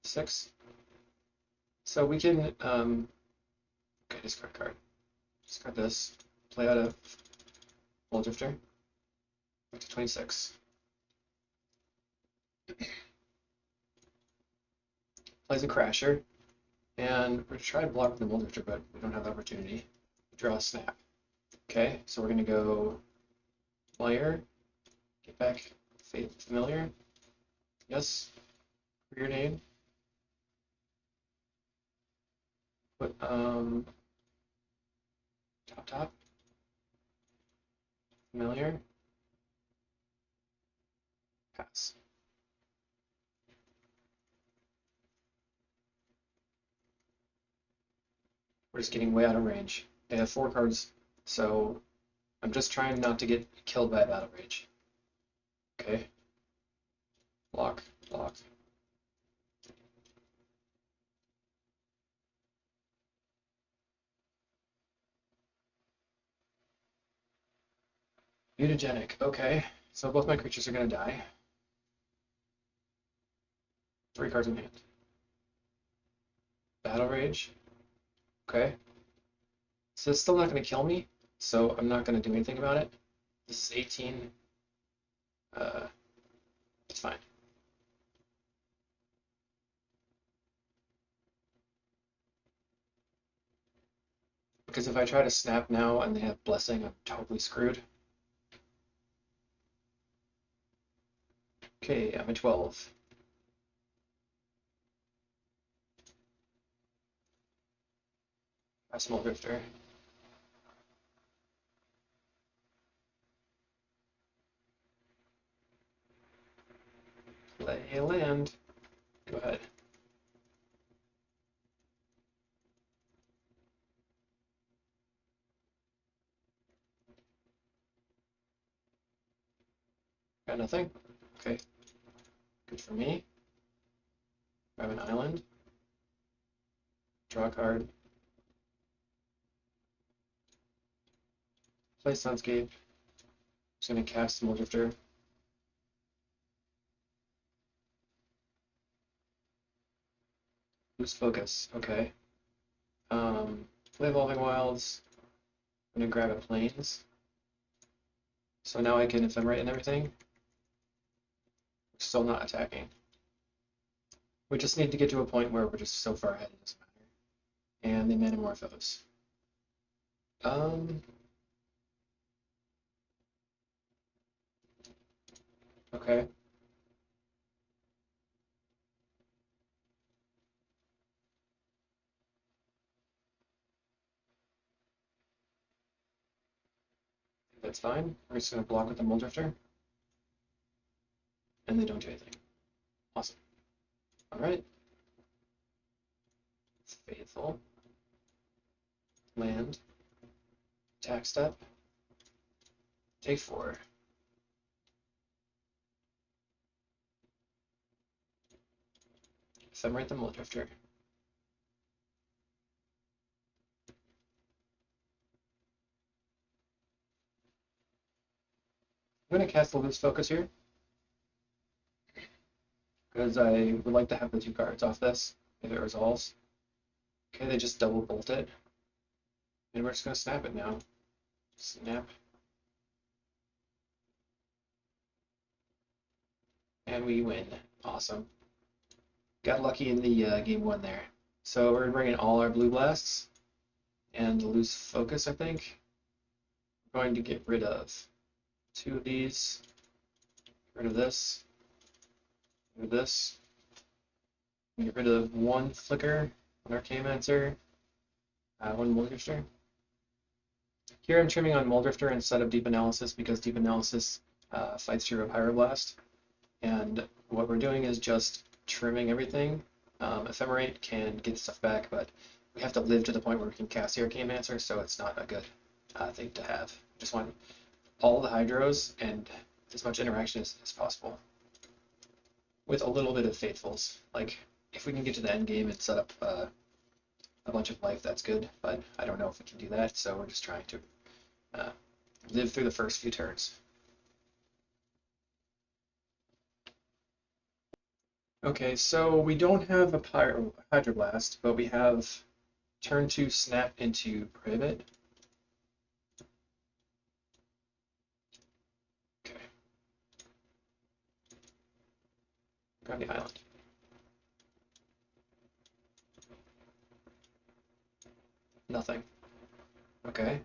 6. So we can, okay, discard card. Discard this. Play out a Bolt Drifter. Back to 26. Plays a Crasher. And we're going to try to block the Bolt Drifter, but we don't have the opportunity. Draw a Snap. Okay, so we're going to go Player. Get back Familiar. Yes. Preordain. Put top. Familiar. Pass. We're just getting way out of range. They have 4 cards, so I'm just trying not to get killed by battle rage. Okay. Block, block. Mutagenic, okay. So both my creatures are gonna die. 3 cards in hand. Battle Rage. Okay. So it's still not gonna kill me, so I'm not gonna do anything about it. This is 18. It's fine. Because if I try to snap now and they have Blessing, I'm totally screwed. Okay, I'm at 12. A small drifter. Play a land. Go ahead. Got nothing? Okay. Good for me. Grab an island. Draw a card. Play Sunscape. Just gonna cast Small Drifter. Lose focus. Okay. Play Evolving Wilds. I'm gonna grab a Plains. So now I can Ephemerate and everything. Still not attacking. We just need to get to a point where we're just so far ahead it doesn't matter. And they Manamorphose. Okay. That's fine. We're just gonna block with the Muldrifter. And they don't do anything. Awesome. Alright. Faithful. Land. Attack step. Take 4. Ephemerate the Muldrifter. I'm going to cast the Loose Focus here, because I would like to have the 2 cards off this, if it resolves. Okay, they just double bolt it. And we're just going to snap it now. Snap. And we win. Awesome. Got lucky in the game 1 there. So we're going to bring in all our blue blasts. And the Loose Focus, I think. We're going to get rid of 2 of these. Get rid of this. Get rid of this. Get rid of 1 Flicker, 1 Arcane-Mancer, 1 Muldrifter. Here I'm trimming on Muldrifter instead of Deep Analysis because Deep Analysis fights through a Pyroblast. And what we're doing is just trimming everything. Ephemerate can get stuff back, but we have to live to the point where we can cast the Arcane-Mancer, so it's not a good thing to have. Just want all the Hydros and as much interaction as possible. With a little bit of Faithfuls. Like, if we can get to the end game and set up a bunch of life, that's good, but I don't know if we can do that, so we're just trying to live through the first few turns. Okay, so we don't have a Hydroblast, but we have turn 2 Snap into Prohibit. Okay. Grab the island. Nothing. Okay.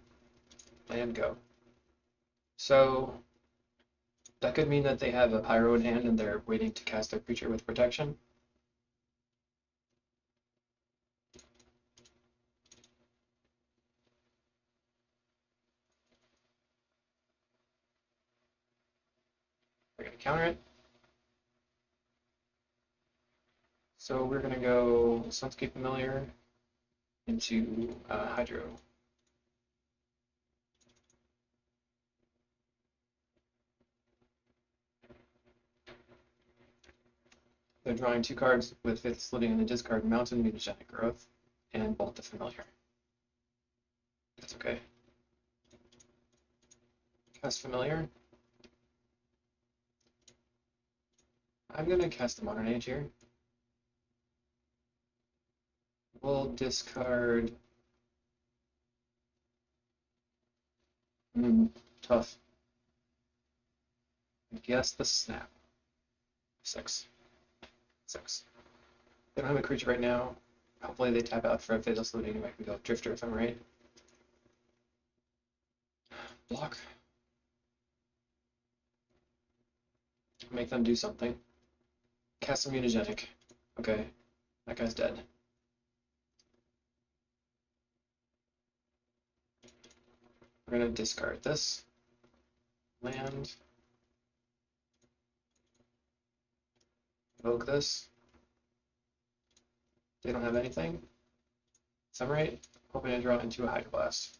And go. So that could mean that they have a Pyro in hand and they're waiting to cast their creature with protection. We're going to counter it. So we're going to go Sunscape Familiar, into Hydro. They're drawing 2 cards with 5th slitting in the discard Mountain, Mutagenic Growth, and Bolt the Familiar. That's okay. Cast Familiar. I'm going to cast the Modern Age here. We'll discard... tough. I guess the Snap. 6. They don't have a creature right now. Hopefully they tap out for a Fatal Salute anyway. We go Drifter Ephemerate. Block. Make them do something. Cast Mutagenic. Okay, that guy's dead. We're gonna discard this. Land. Evoke this. They don't have anything. Ephemerate. Hoping to draw into a Hydroblast.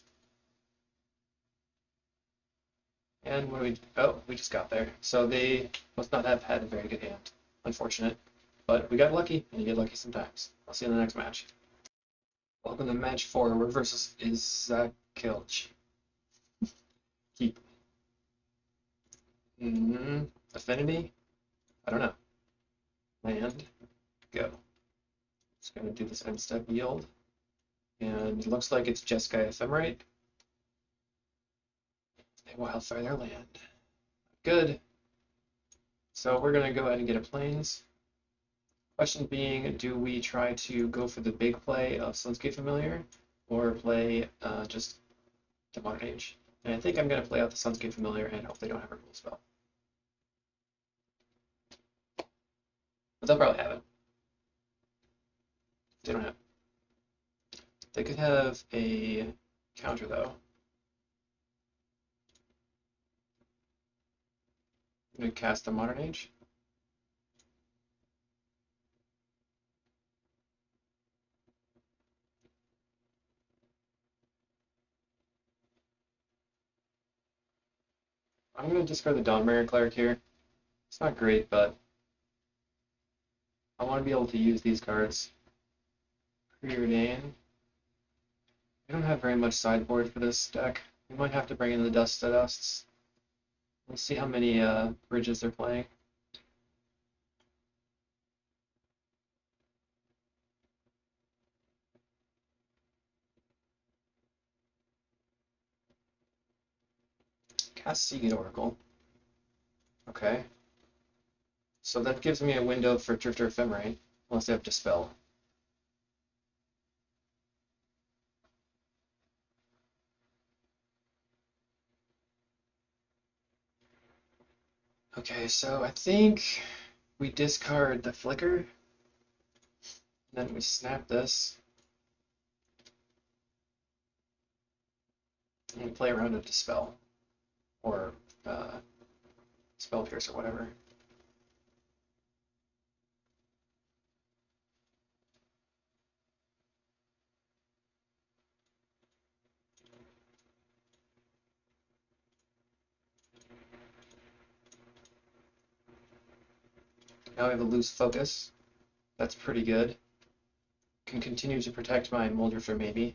And what do we... Oh, we just got there. So they must not have had a very good hand. Unfortunate. But we got lucky, and you get lucky sometimes. I'll see you in the next match. Welcome to match 4. We're versus Izakilch. Keep. Affinity? I don't know. Land. Go. Just going to do this end step yield. And it looks like it's Jeskai Ephemerate. They wildfire their land. Good. So we're going to go ahead and get a plains. Question being, do we try to go for the big play of Sunscape Familiar or play just the Modern Age? And I think I'm going to play out the Sunscape Familiar and hope they don't have a rule spell. But they'll probably have it. They don't have it. They could have a counter though. I'm going to cast the Modern Age. I'm going to discard the Dawnbringer Cleric here. It's not great, but I want to be able to use these cards. Preordain. We don't have very much sideboard for this deck. We might have to bring in the Dust to Dusts. We'll see how many bridges they're playing. Cast Seagate Oracle. Okay. So that gives me a window for Drifter Ephemerate, unless they have Dispel. Okay, so I think we discard the Flicker, and then we snap this, and we play around a Dispel, or Spell Pierce or whatever. Now we have a loose focus. That's pretty good. Can continue to protect my Moldrifter maybe.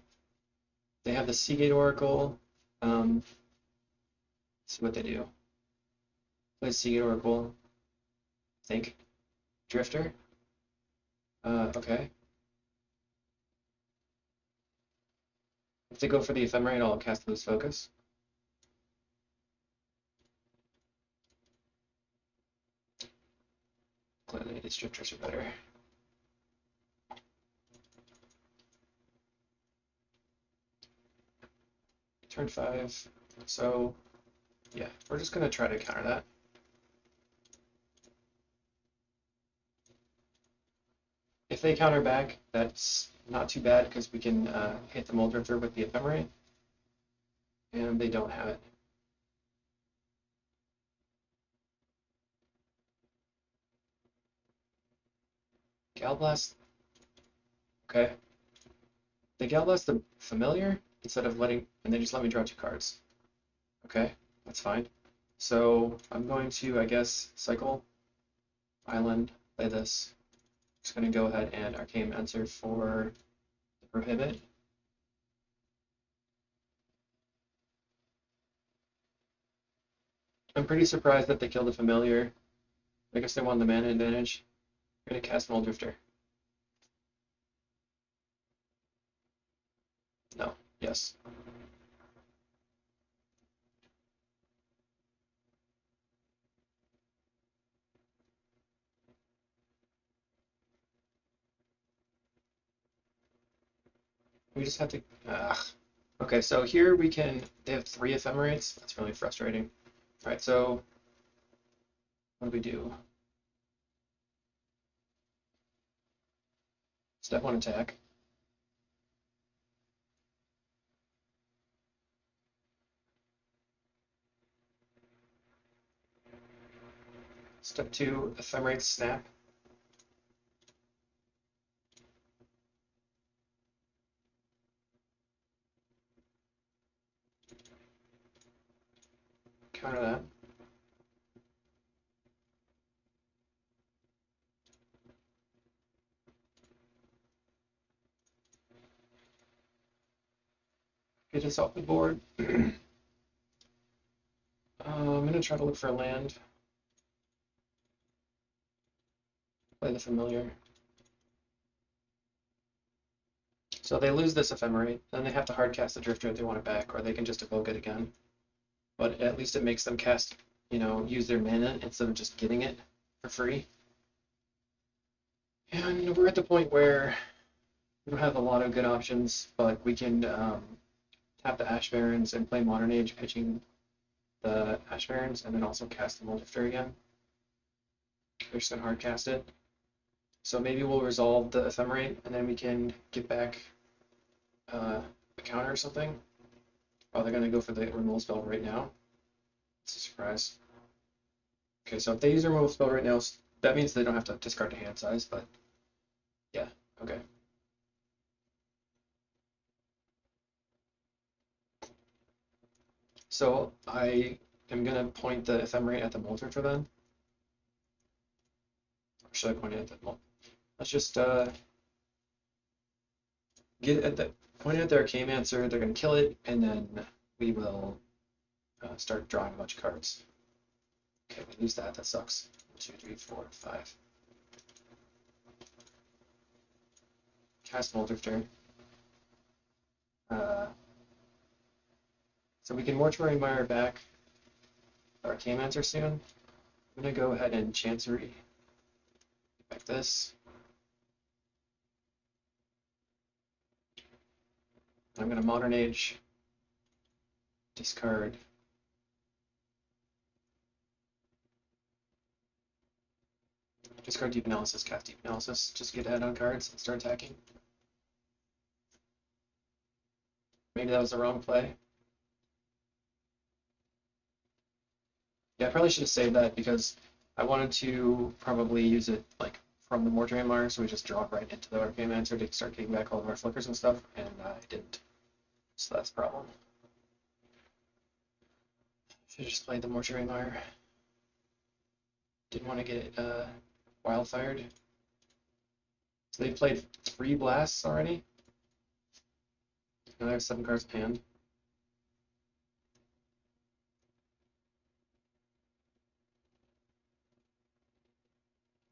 They have the Seagate Oracle. Let's see what they do. Play Seagate Oracle. Think. Drifter. Okay. If they go for the Ephemerate, I'll cast Loose Focus. Clearly these Drifters are better. Turn 5. So, yeah, we're just going to try to counter that. If they counter back, that's not too bad because we can hit the Moldrifter with the Ephemerate. And they don't have it. Galblast. Okay. they get less the familiar instead of letting, and they just let me draw 2 cards. Okay, that's fine. So I'm going to, I guess, cycle, island, play this. Just going to go ahead and Arcane Answer for the prohibit. I'm pretty surprised that they killed the familiar. I guess they won the mana advantage. I'm going to cast Muldrifter. No, yes. We just have to. Okay, so here we can. They have 3 Ephemerates. That's really frustrating. All right, so what do we do? Step 1 attack. Step 2 Ephemerate snap. Counter that. Get us off the board. I'm going to try to look for a land. Play the familiar. So they lose this Ephemerate, then they have to hardcast the Drifter if they want it back, or they can just evoke it again. But at least it makes them cast, use their mana instead of just getting it for free. And we're at the point where we don't have a lot of good options, but we can tap the Ash Barrens and play Modern Age, pitching the Ash Barrens, and then also cast the Muldrifter again. They're just going to hardcast it. So maybe we'll resolve the Ephemerate, and then we can get back a counter or something. Oh, they're going to go for the removal spell right now. It's a surprise. Okay, so if they use their removal spell right now, that means they don't have to discard a hand size, but yeah, okay. So I am going to point the Ephemerate at the Muldrifter then. Or should I point it at the Muldrifter? Let's just get at the point at their Arcane Answer. They're going to kill it, and then we will start drawing a bunch of cards. Okay, we lose that. That sucks. 2, 3, 4, 5. Cast Muldrifter. So we can Mortuary Mire back Arcane Answer soon. I'm going to go ahead and Chancery. Get back this. I'm going to Modern Age. Discard. Discard Deep Analysis, cast Deep Analysis. Just get ahead on cards and start attacking. Maybe that was the wrong play. Yeah, I probably should have saved that because I wanted to probably use it like from the Mortuary Mire, so we just draw it right into the Arcane Answer to start getting back all of our flickers and stuff, and I didn't. So that's a problem. Should have just played the Mortuary Mire. Didn't want to get it wildfired. So they've played 3 blasts already. Now they have 7 cards in hand.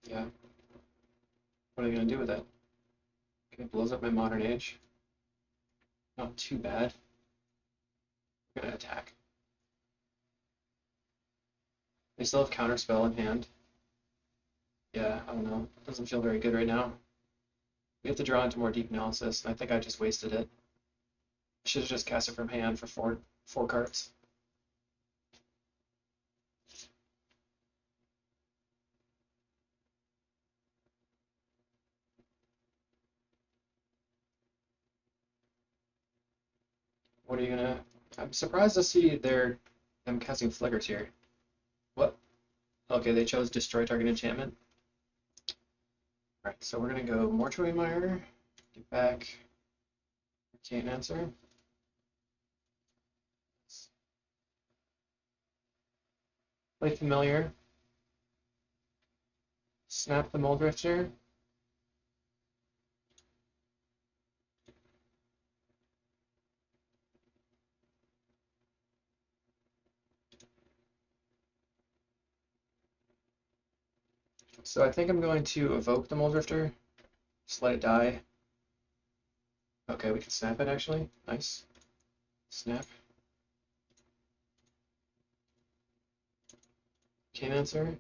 Yeah. What are they going to do with that? Okay, blows up my Modern Age. Not too bad. I'm going to attack. They still have Counterspell in hand. Yeah, I don't know. Doesn't feel very good right now. We have to draw into more Deep Analysis, and I think I just wasted it. I should have just cast it from hand for four cards. What are you gonna... I'm surprised to see them casting Flickers here. What? Okay, they chose Destroy Target Enchantment. Alright, so we're gonna go Mortuary Mire, get back Can't answer. Play familiar. Snap the Mold Drifter. So I think I'm going to evoke the Mold Drifter. Just let it die. Okay, we can snap it actually. Nice. Snap. Can't answer.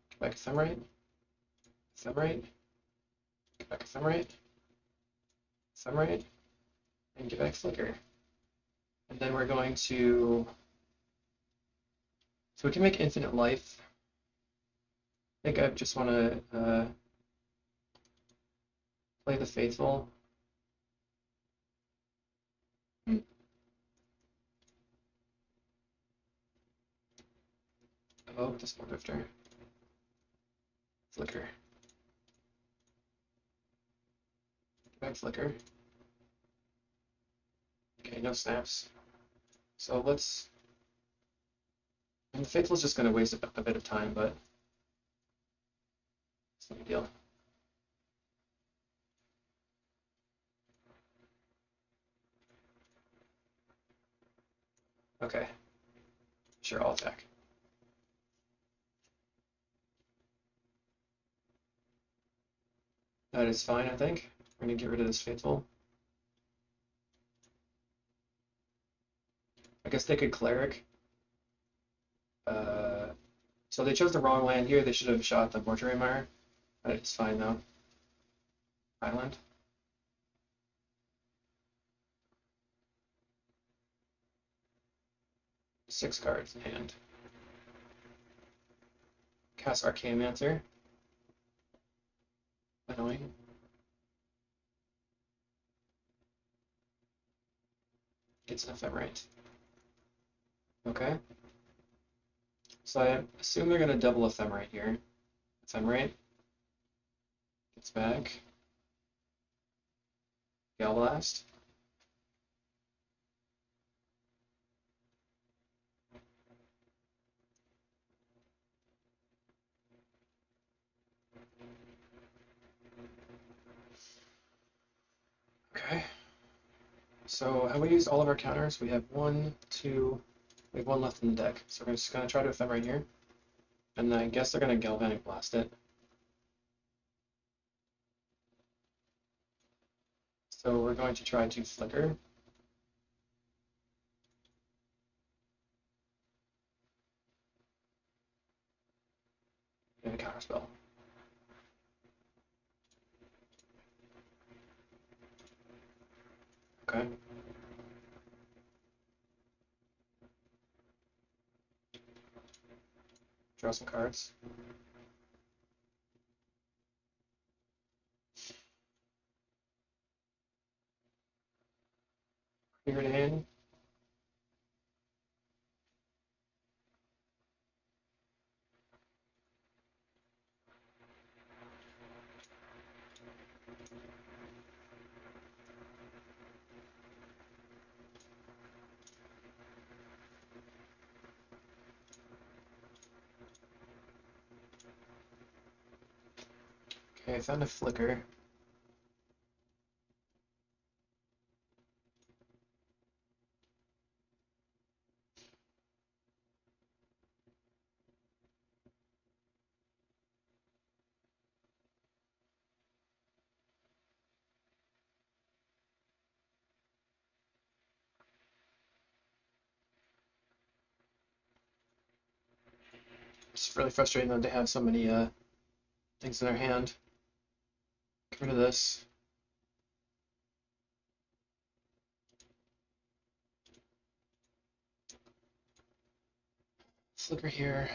Get back Ephemerate. Ephemerate. Get back Ephemerate. Ephemerate. And get back Flicker. And then we're going to. So we can make infinite life. I think I just want to play the Faithful. Evoke the Small Drifter. Flicker. Get back Flicker. Okay, no snaps. So let's. And the Faithful's just going to waste a bit of time, but it's no big deal. Okay. Sure, I'll attack. That is fine, I think. We're going to get rid of this Faithful. I guess they could Cleric. So they chose the wrong land here. They should have shot the Mortuary Mire. It's fine though. Island. Six cards in hand. Cast Archaeomancer. Annoying. Gets an Ephemerate. Okay. So I assume they're going to double Ephemerate here. Ephemerate. Gets back. Galblast. Okay. So have we used all of our counters? We have one, two, we have one left in the deck. So we're just going to try to Ephemerate here. And I guess they're going to Galvanic Blast it. So we're going to try to Flicker. And a Counterspell. Okay. Draw some cards. Clear it in. Okay, I found a Flicker. It's really frustrating that they have so many things in their hand. Get rid of this. Flicker here.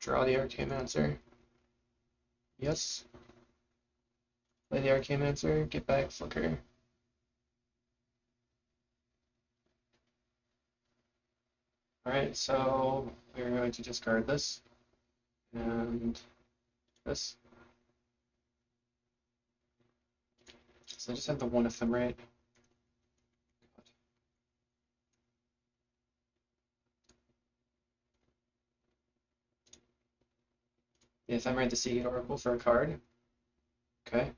Draw the Archaeomancer. Yes. Play the Archaeomancer. Get back Flicker. Alright, so we're going to discard this And this. So I just have the one Ephemerate. The Ephemerate, the Seagate Oracle for a card. Okay.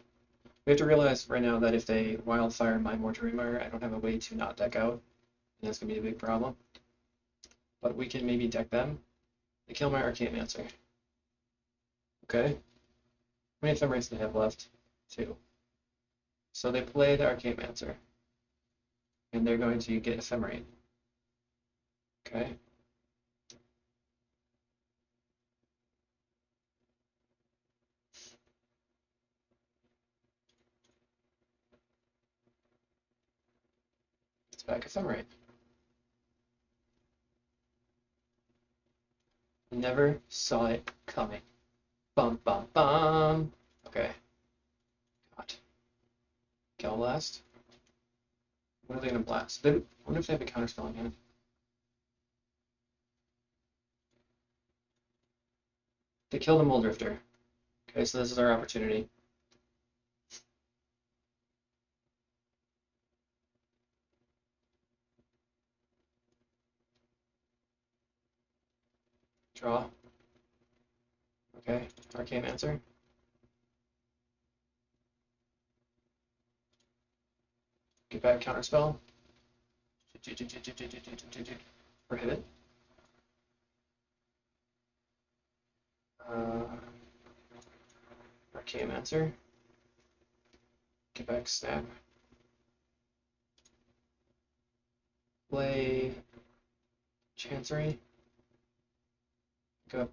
We have to realize right now that if they Wildfire my Mortuary, I don't have a way to not deck out, and that's going to be a big problem. But we can maybe deck them. They kill my Archaeomancer. Okay. How many Ephemerates do they have left? 2. So they play the Archaeomancer. And they're going to get Ephemerate. Okay. It's back Ephemerate. Never saw it coming. Bum bum bum. Okay. God. Gal Blast. What are they gonna blast? I wonder if they have a counterspell in hand. They kill the Muldrifter. Okay, so this is our opportunity. Draw. Okay, Archaeomancer. Get back counterspell. Prohibit. Archaeomancer. Get back snap. Play Chancery. Go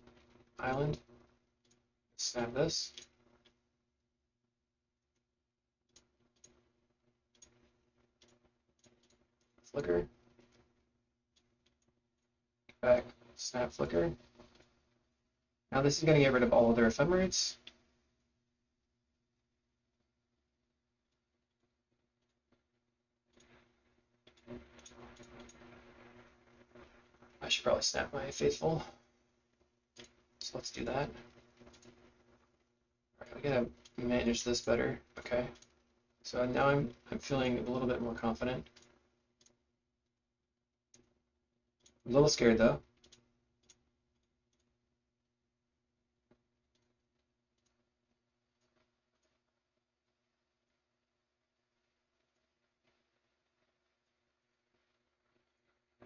island. Snap this. Flicker. Get back snap flicker. Now this is going to get rid of all of their Ephemerates. I should probably snap my Faithful. So let's do that. Alright, we gotta manage this better. Okay. So now I'm feeling a little bit more confident. I'm a little scared though.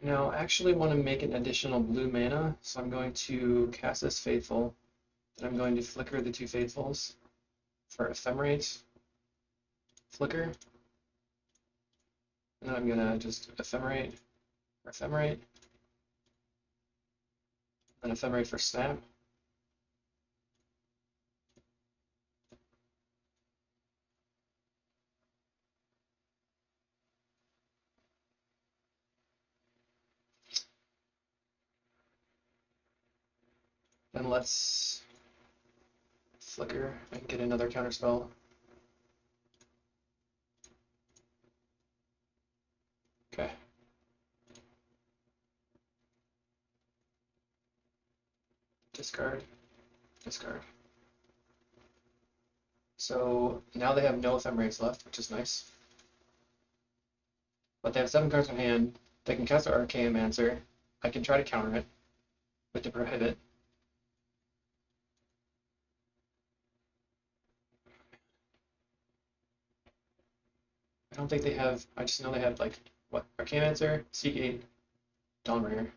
Now I actually want to make an additional blue mana, so I'm going to cast this Faithful. Then I'm going to flicker the 2 Faithfuls for Ephemerate, flicker. And then I'm gonna just Ephemerate, and Ephemerate for snap. Then let's flicker and get another counterspell. Okay. Discard, discard. So now they have no Ephemerates left, which is nice. But they have 7 cards in hand. They can cast their Archaeomancer. I can try to counter it with the Prohibit. I don't think they have, I just know they have like, what, Archaeomancer, Seagate, Dawnbringer.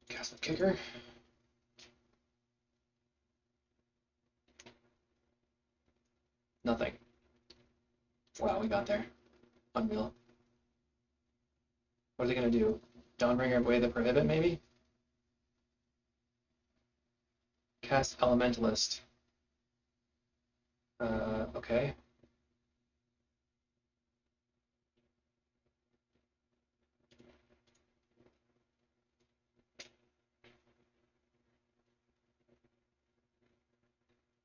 Cast with Kicker. Nothing. Wow, we got there. Unreal. What are they gonna do? Dawnbringer away the Prohibit, maybe? Cast Elementalist. Okay.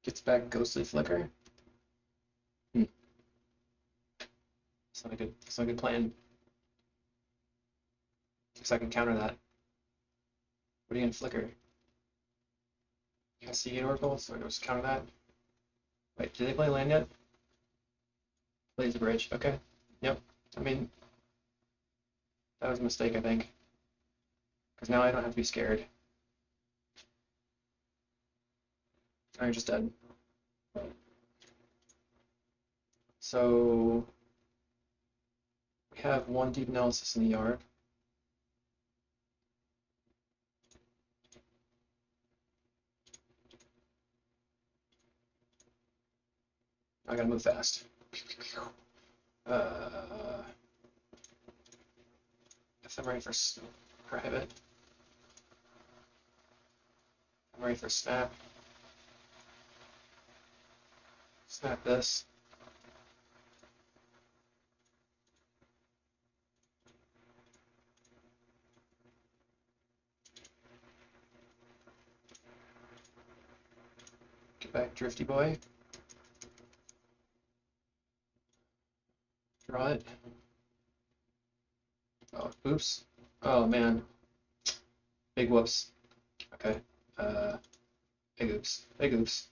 Gets back Ghostly Flicker. It's not a good plan. Guess I can counter that. What are you gonna flicker? Can I see Oracle? So I just counter that. Wait, did they play land yet? Plays the bridge. Okay. Yep. I mean, that was a mistake, I think. Because now I don't have to be scared. Now you're just dead. So we have one deep analysis in the yard. I gotta move fast. If I'm ready for prohibit. I'm ready for snap. Snap this. Get back, Drifty Boy. Draw it. Oh, oops. Oh man. Big whoops. Okay. Big oops. Big oops.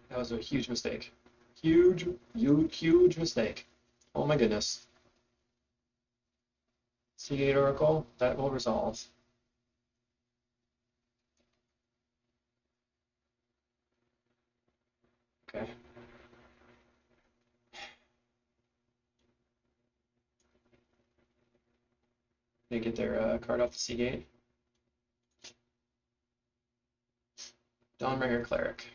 That was a huge mistake. Huge, huge, huge mistake. Oh my goodness. Seagate Oracle, that will resolve. Okay. They get their card off the Seagate. Dawnbringer Cleric.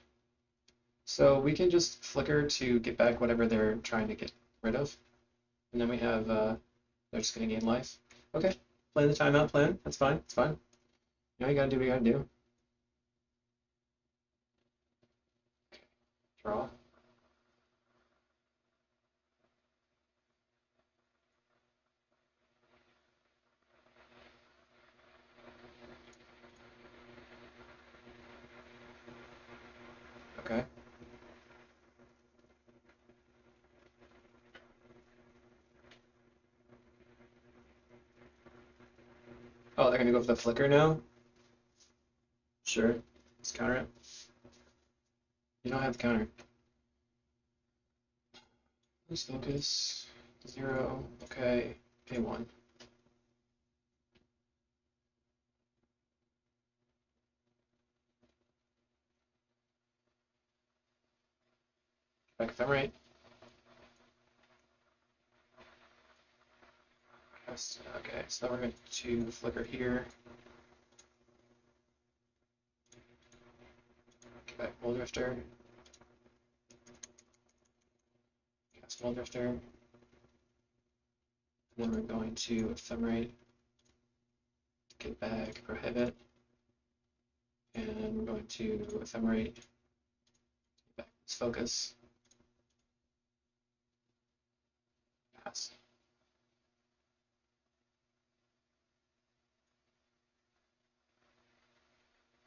So we can just flicker to get back whatever they're trying to get rid of. And then we have, they're just going to gain life. Okay, play the timeout plan. That's fine. It's fine. You know, you got to do what you got to do. Draw. Okay. Oh, they're going to go for the flicker now? Sure. Let's counter it. You don't have the counter. Let's focus. 0. Okay. K1. Back Ephemerate. Okay, so we're going to flicker here. Get back Bull Drifter. Cast Bull Drifter. And then we're going to Ephemerate. Get back Prohibit. And we're going to Ephemerate. Get back this Focus. Pass.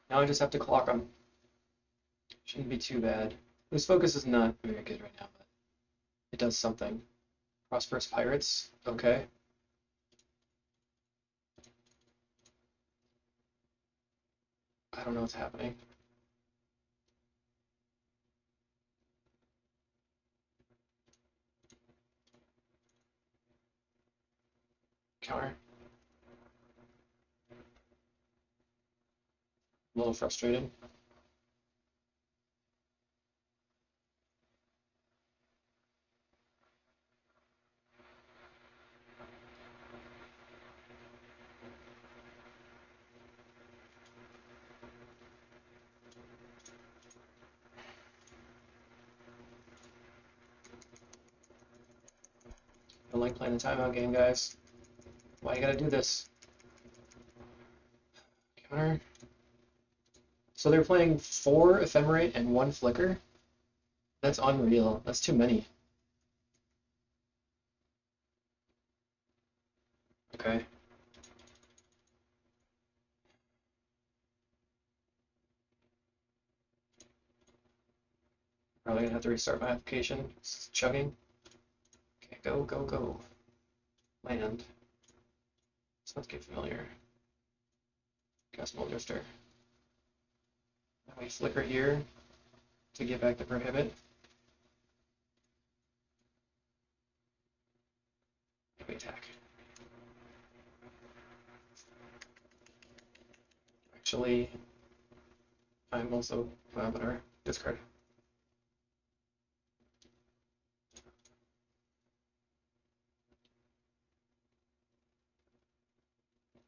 Now I just have to clock them. Shouldn't be too bad. This Focus is not very good right now, but it does something. Prosperous Pirates. Okay. I don't know what's happening. Counter. A little frustrated. I like playing the timeout game, guys. Why you gotta do this? Counter. So they're playing 4 Ephemerate and 1 Flicker? That's unreal. That's too many. Okay. Probably gonna have to restart my application. It's chugging. Okay, go, go, go. Land. So let's get familiar. Cast Mold Drifter. Then we Flicker here to get back the Prohibit. We attack. Actually, I'm also whatever. Discard.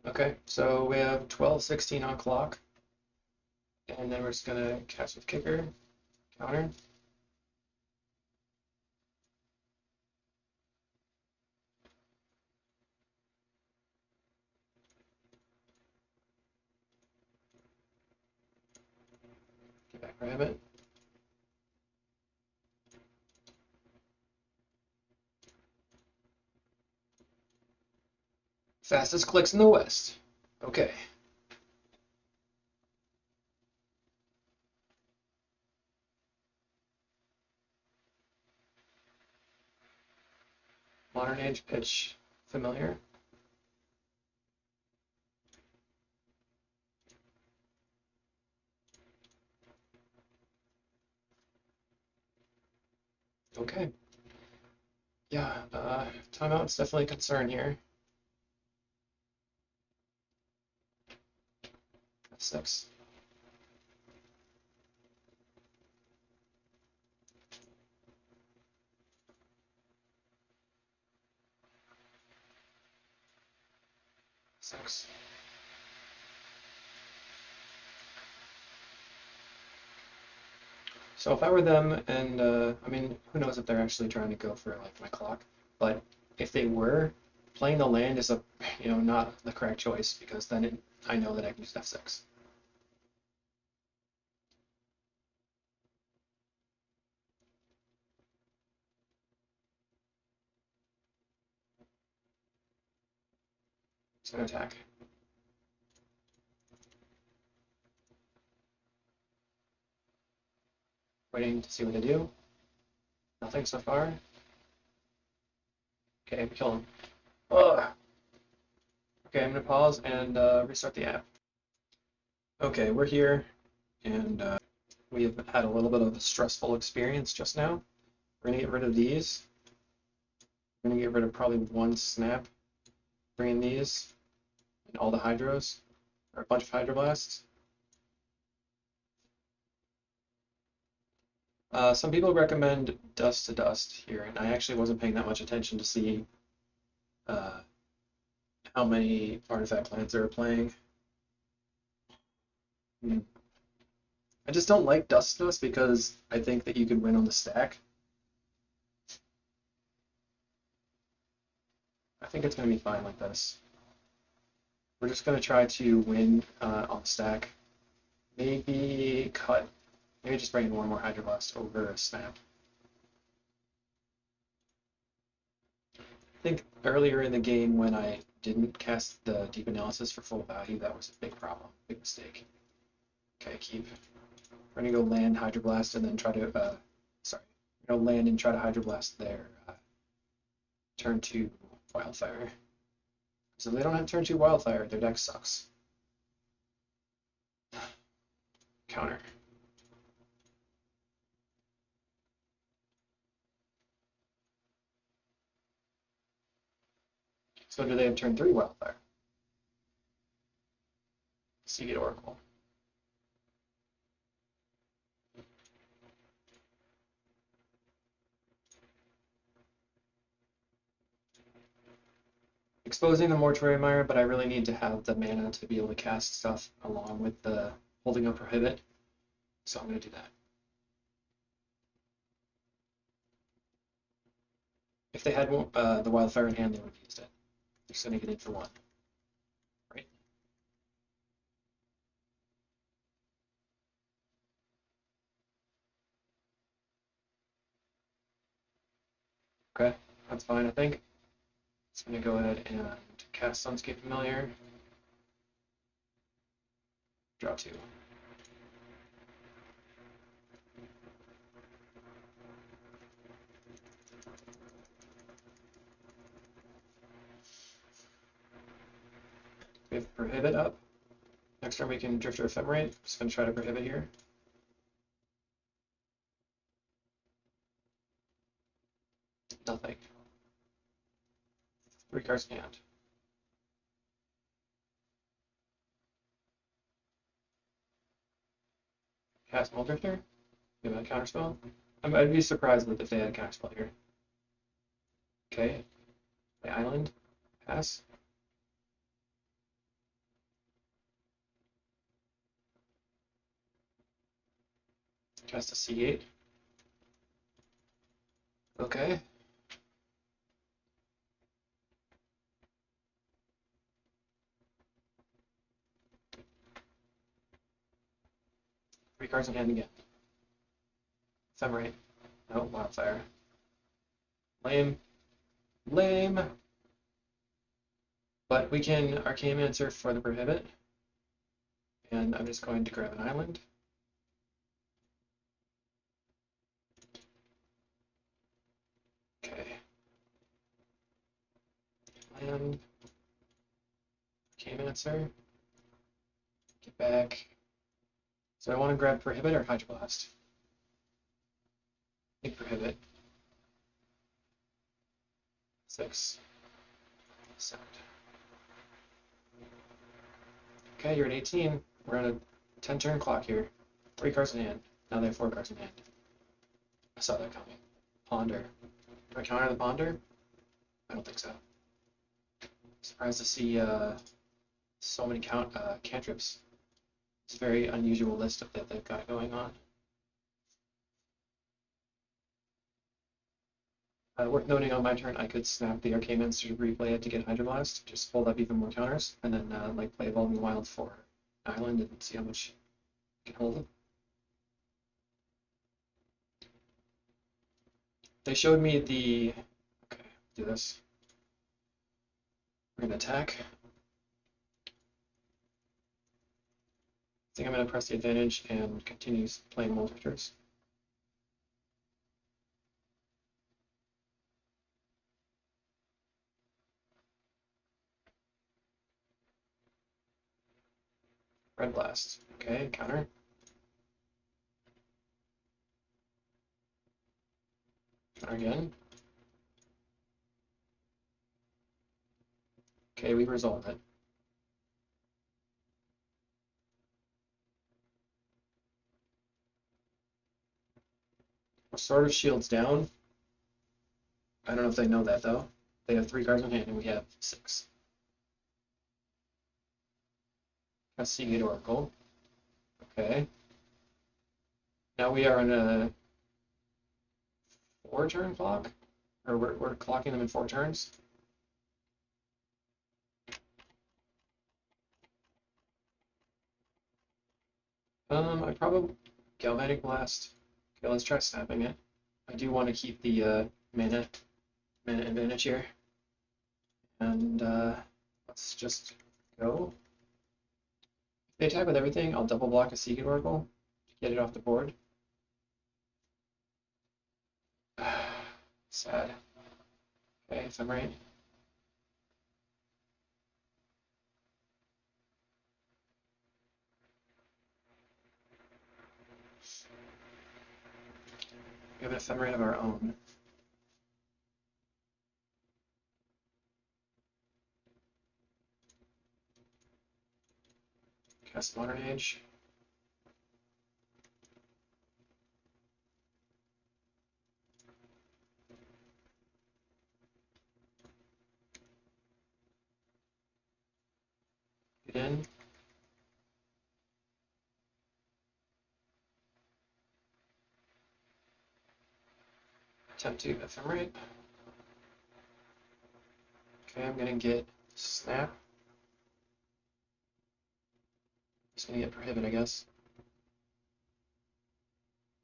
Okay, so we have 12-16 on clock. And then we're just gonna cast with Kicker, counter. Get back Rabbit. Fastest clicks in the West. Okay. Modern Age pitch. Familiar. Okay. Yeah, timeout's definitely a concern here. F6. Six. So if I were them, and I mean, who knows if they're actually trying to go for like my clock, but if they were, playing the land is a, not the correct choice because then I know that I can use F6. It's gonna attack. Waiting to see what they do. Nothing so far. Okay, kill him. Ugh. Okay, I'm gonna pause and restart the app. Okay, we're here, and we have had a little bit of a stressful experience just now. We're gonna get rid of these. We're gonna get rid of probably 1 snap. Bring in these and all the hydros, or a bunch of hydroblasts. Some people recommend dust to dust here, and I actually wasn't paying that much attention to see uh, how many artifact lands they were playing. I just don't like dust to dust because I think that you could win on the stack. I think it's going to be fine like this. We're just going to try to win on the stack. Maybe just bring in 1 more hydroblast over a snap. I think earlier in the game when I didn't cast the deep analysis for full value, that was a big problem, big mistake. Okay, keep. We're gonna go land, hydroblast, and then try to we're gonna land and try to hydroblast their turn 2 wildfire. So if they don't have turn 2 wildfire, their deck sucks. Counter. So do they have turn 3 wildfire? Seagate Oracle. Exposing the Mortuary Mire, but I really need to have the mana to be able to cast stuff along with the holding up Prohibit. So I'm going to do that. If they had the Wildfire in hand, they would have used it. Just gonna get in for 1. Right? Okay, that's fine, I think. Just gonna go ahead and cast Sunscape Familiar. Draw 2. We have Prohibit up. Next turn we can Drifter Ephemerate. Just gonna try to Prohibit here. Nothing. 3 cards in hand. Cast Mold Drifter. Give it a counterspell. I'd be surprised if they had a counterspell here. Okay. The island. Pass. Cast a C8. Okay. Three cards in hand again. Ephemerate. No, Wildfire. Lame. Lame. But we can Arcane-Mancer for the Prohibit. And I'm just going to grab an island. Okay. Land. Arcane-Mancer. Get back. So I want to grab Prohibit or Hydroblast? I think Prohibit. 6. Send. Okay, you're at 18. We're on a 10-turn clock here. 3 cards in hand. Now they have 4 cards in hand. I saw that coming. Ponder. Do I counter the Ponder? I don't think so. Surprised to see so many cantrips. It's a very unusual list that they've got going on. Worth noting on my turn, I could snap the Arcane-Mancer to replay it to get Hydroblast, just fold up even more counters, and then like play Evolving Wild for Island and see how much you can hold it. They showed me the... Okay, do this. We're going to attack. I think I'm going to press the advantage and continue playing Multipliers. Red Blast. Okay, counter. Counter again. Okay, we resolved it. Sword of Shields down. I don't know if they know that though. They have 3 cards in hand and we have 6. That's Seagate Oracle. Okay. Now we are on a 4-turn clock? Or we're clocking them in 4 turns? I probably Galvanic Blast. Okay, let's try snapping it. I do want to keep the mana advantage here. And let's just go. If they attack with everything, I'll double block a Seagate Oracle to get it off the board. Sad. Okay, if I'm right. We have an Ephemerate of our own. Cast Modern Age. Get in. Attempt to Ephemerate. Okay, I'm gonna get Snap. Just gonna get prohibit, I guess.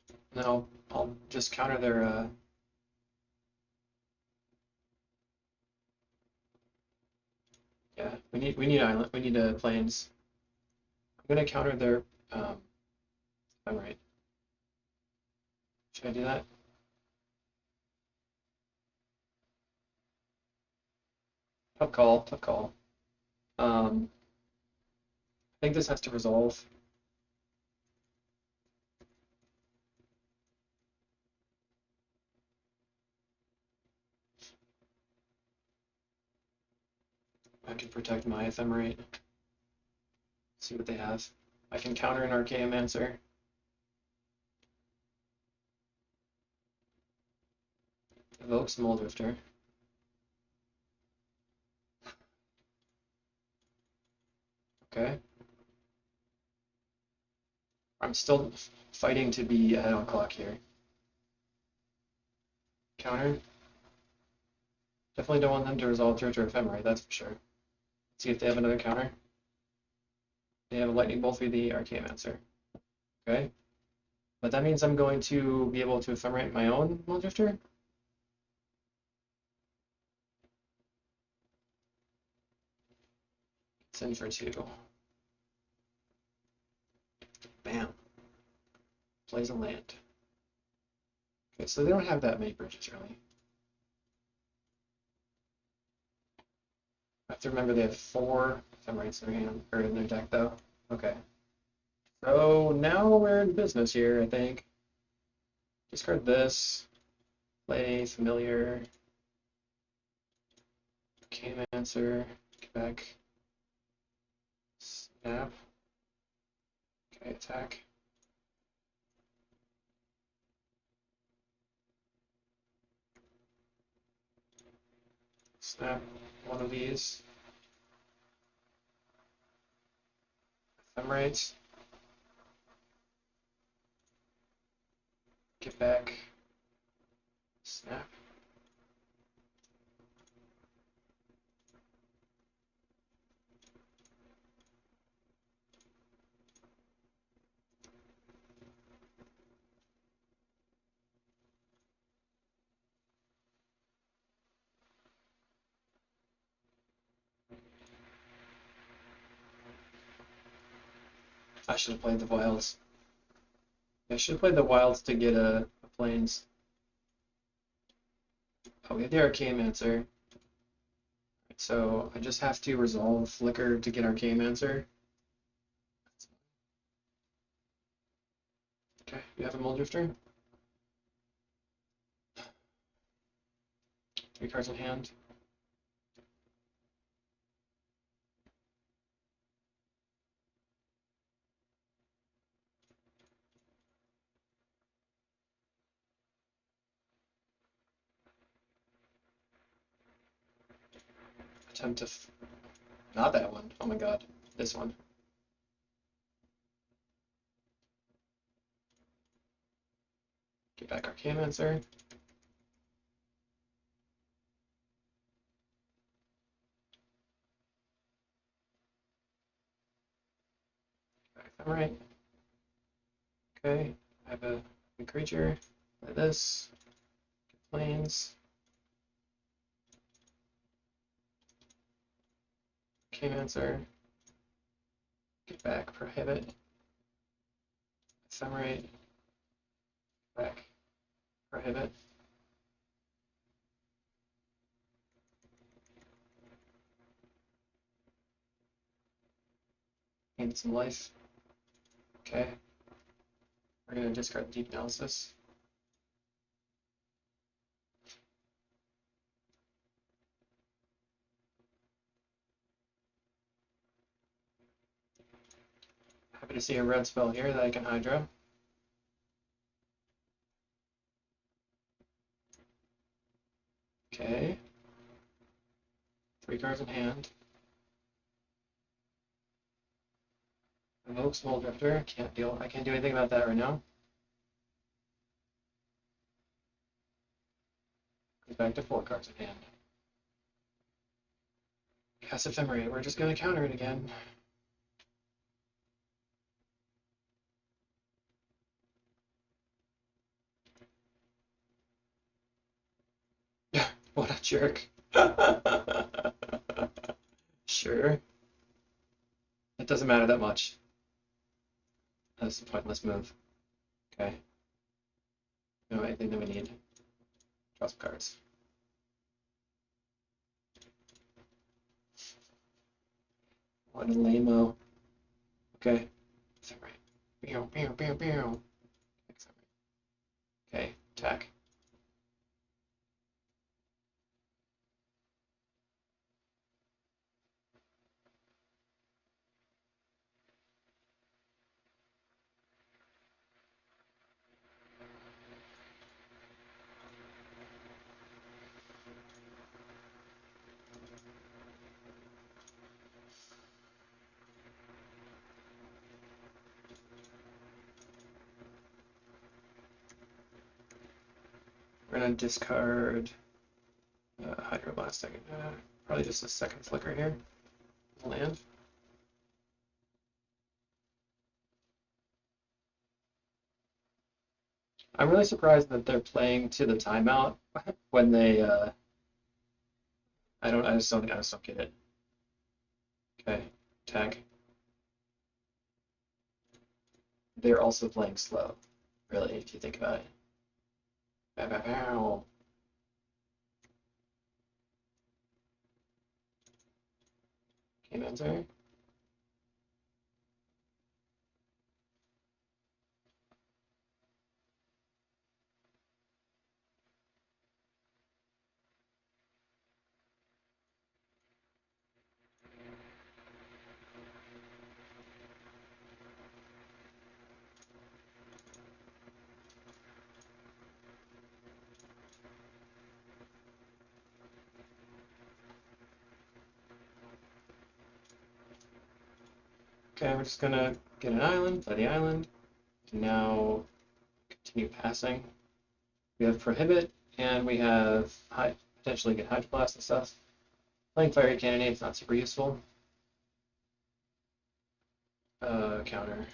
And then I'll just counter their yeah, we need island, we need plains. I'm gonna counter their Ephemerate. Should I do that? Tough call, tough call. I think this has to resolve. I can protect my Ephemerate. See what they have. I can counter an Archaeomancer. Evoke Small Drifter. Okay. I'm still fighting to be ahead on clock here. Counter. Definitely don't want them to resolve Drifter Ephemerate, that's for sure. Let's see if they have another counter. They have a Lightning Bolt for the Archaeomancer. Okay. But that means I'm going to be able to Ephemerate my own Mull Drifter. It's in for 2. Bam. Plays a land. Okay, so they don't have that many bridges, really. I have to remember they have 4 Ephemerates in their hand, or in their deck, though. Okay. So now we're in business here, I think. Discard this. Play Familiar. Archaeomancer. Get back. Snap. Okay, attack. Snap one of these. Ephemerate. Get back. Snap. I should have played the wilds. I should have played the wilds to get a plains. Oh, we have the Archaeomancer. So I just have to resolve Flicker to get Archaeomancer. Okay, you have a Mull Drifter. 3 cards in hand. Attempt to not that one. Oh my god, this one. Get back Archaeomancer. Alright. Okay, I have a creature. Play this. Get plains. Archaeomancer. Get back Prohibit. Ephemerate. Back Prohibit. Gain some life. Okay. We're going to discard Deep Analysis. Happy to see a red spell here that I can Hydro. Okay. 3 cards in hand. Evoke Small Drifter. I can't do anything about that right now. Goes back to 4 cards in hand. Cast Ephemerate, we're just gonna counter it again. What a jerk. Sure. It doesn't matter that much. That's a pointless move. Okay. No, I think that we need. Draw some cards. What a lame-o. Okay. Ephemerate. Okay, attack. We're gonna discard Hydroblast. Probably just a second flicker here. Land. I'm really surprised that they're playing to the timeout when they. I just don't get it. Okay, tag. They're also playing slow, really, if you think about it. Bow, bow, bow. Okay, answer. Okay, we're just gonna get an island, play the island, and now continue passing. We have Prohibit, and we have potentially get Hydroblast and stuff. Playing Fiery Cannonade is not super useful. Counter.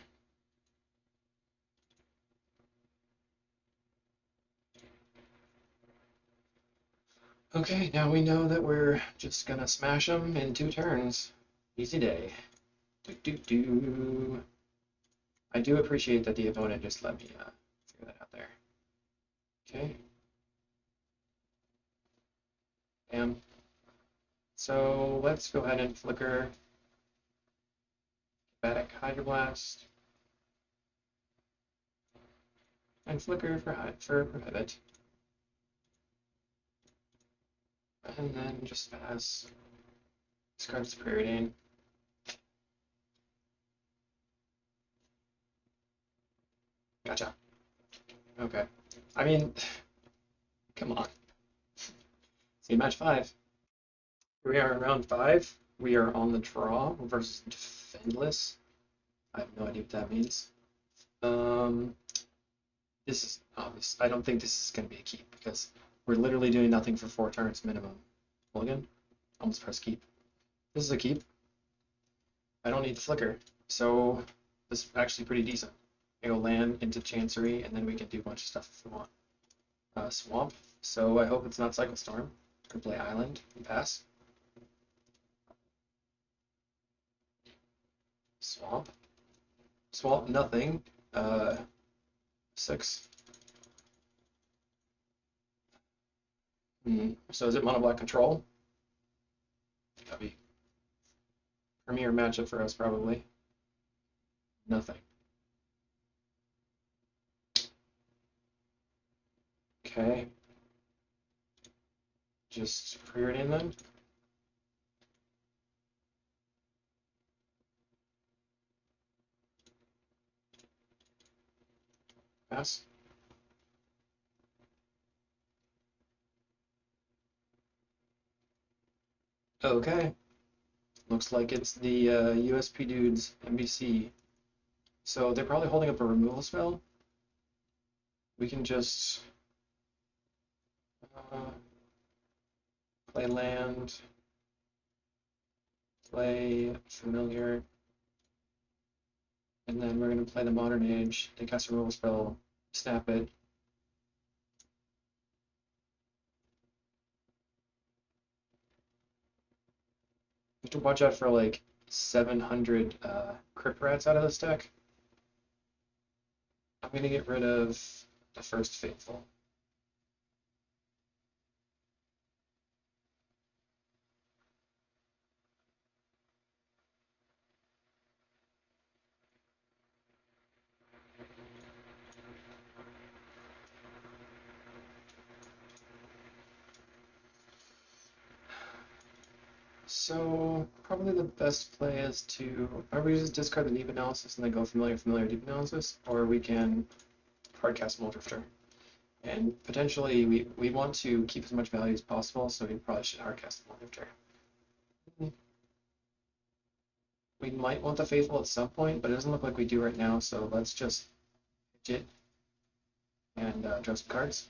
Okay, now we know that we're just gonna smash them in 2 turns. Easy day. I do appreciate that the opponent just let me figure that out there. Okay. So let's go ahead and flicker back Hydroblast and flicker for Prohibit. And then just pass. Discard Superiorine. Gotcha. Okay. I mean, come on. See, match 5. Here we are in round 5. We are on the draw versus Defendless. I have no idea what that means. This is obvious. I don't think this is going to be a keep because we're literally doing nothing for 4 turns minimum. Mulligan? Almost press keep. This is a keep. I don't need the flicker, so this is actually pretty decent. I go land into Chancery, and then we can do a bunch of stuff if we want. Swamp, so I hope it's not Cycle Storm. Or play Island and pass. Swamp. Swamp, nothing. 6. So is it mono black control? That'd be premier matchup for us, probably. Nothing. Okay. Just preordain then. Pass. Okay. Looks like it's the USP dudes, NBC. So they're probably holding up a removal spell. We can just play land. play Familiar, and then we're going to play the Modern Age, they cast a removal spell, snap it. You have to watch out for like 700 Crypt Rats out of this deck. I'm going to get rid of the first Faithful. So probably the best play is to probably just discard the Deep Analysis and then go Familiar, Familiar, Deep Analysis, or we can hardcast Muldrifter. And potentially we want to keep as much value as possible, so we probably should hardcast Muldrifter. We might want the Faithful at some point, but it doesn't look like we do right now, so let's just pitch it and draw some cards.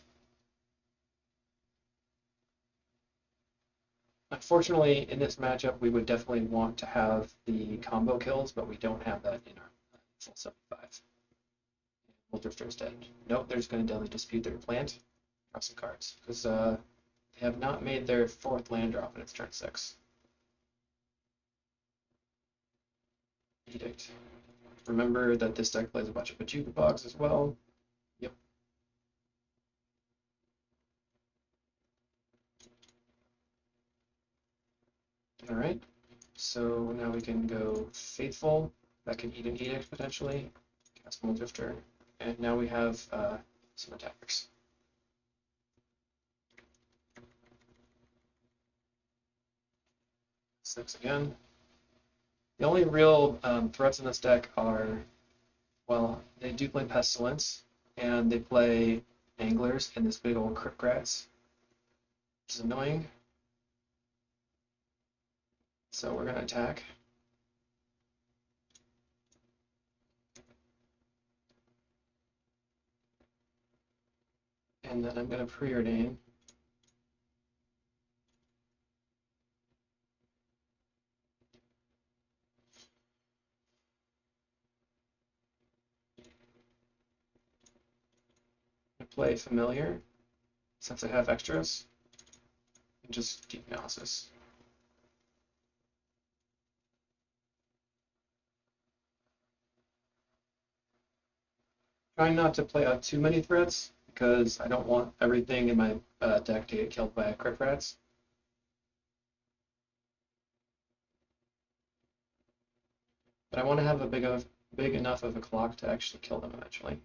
Unfortunately, in this matchup, we would definitely want to have the combo kills, but we don't have that in our full 75. Muldrifter is dead. Nope, they're just going to Deadly Dispute their plant. Draw some cards, because they have not made their 4th land drop, and it's turn 6. Edict. Remember that this deck plays a bunch of Bajuka Bogs as well. Yep. Alright, so now we can go Faithful. That can eat an Edict potentially. Cast Muldrifter. And now we have some attackers. Six again. The only real threats in this deck are, well, they do play Pestilence, and they play Anglers and this big old Crypt Rats, which is annoying. So we're going to attack. And then I'm going to preordain. Play Familiar, since I have extras, and just Deep Analysis. Trying not to play out too many threats, because I don't want everything in my deck to get killed by Crypt Rats. But I want to have a big enough of a clock to actually kill them eventually.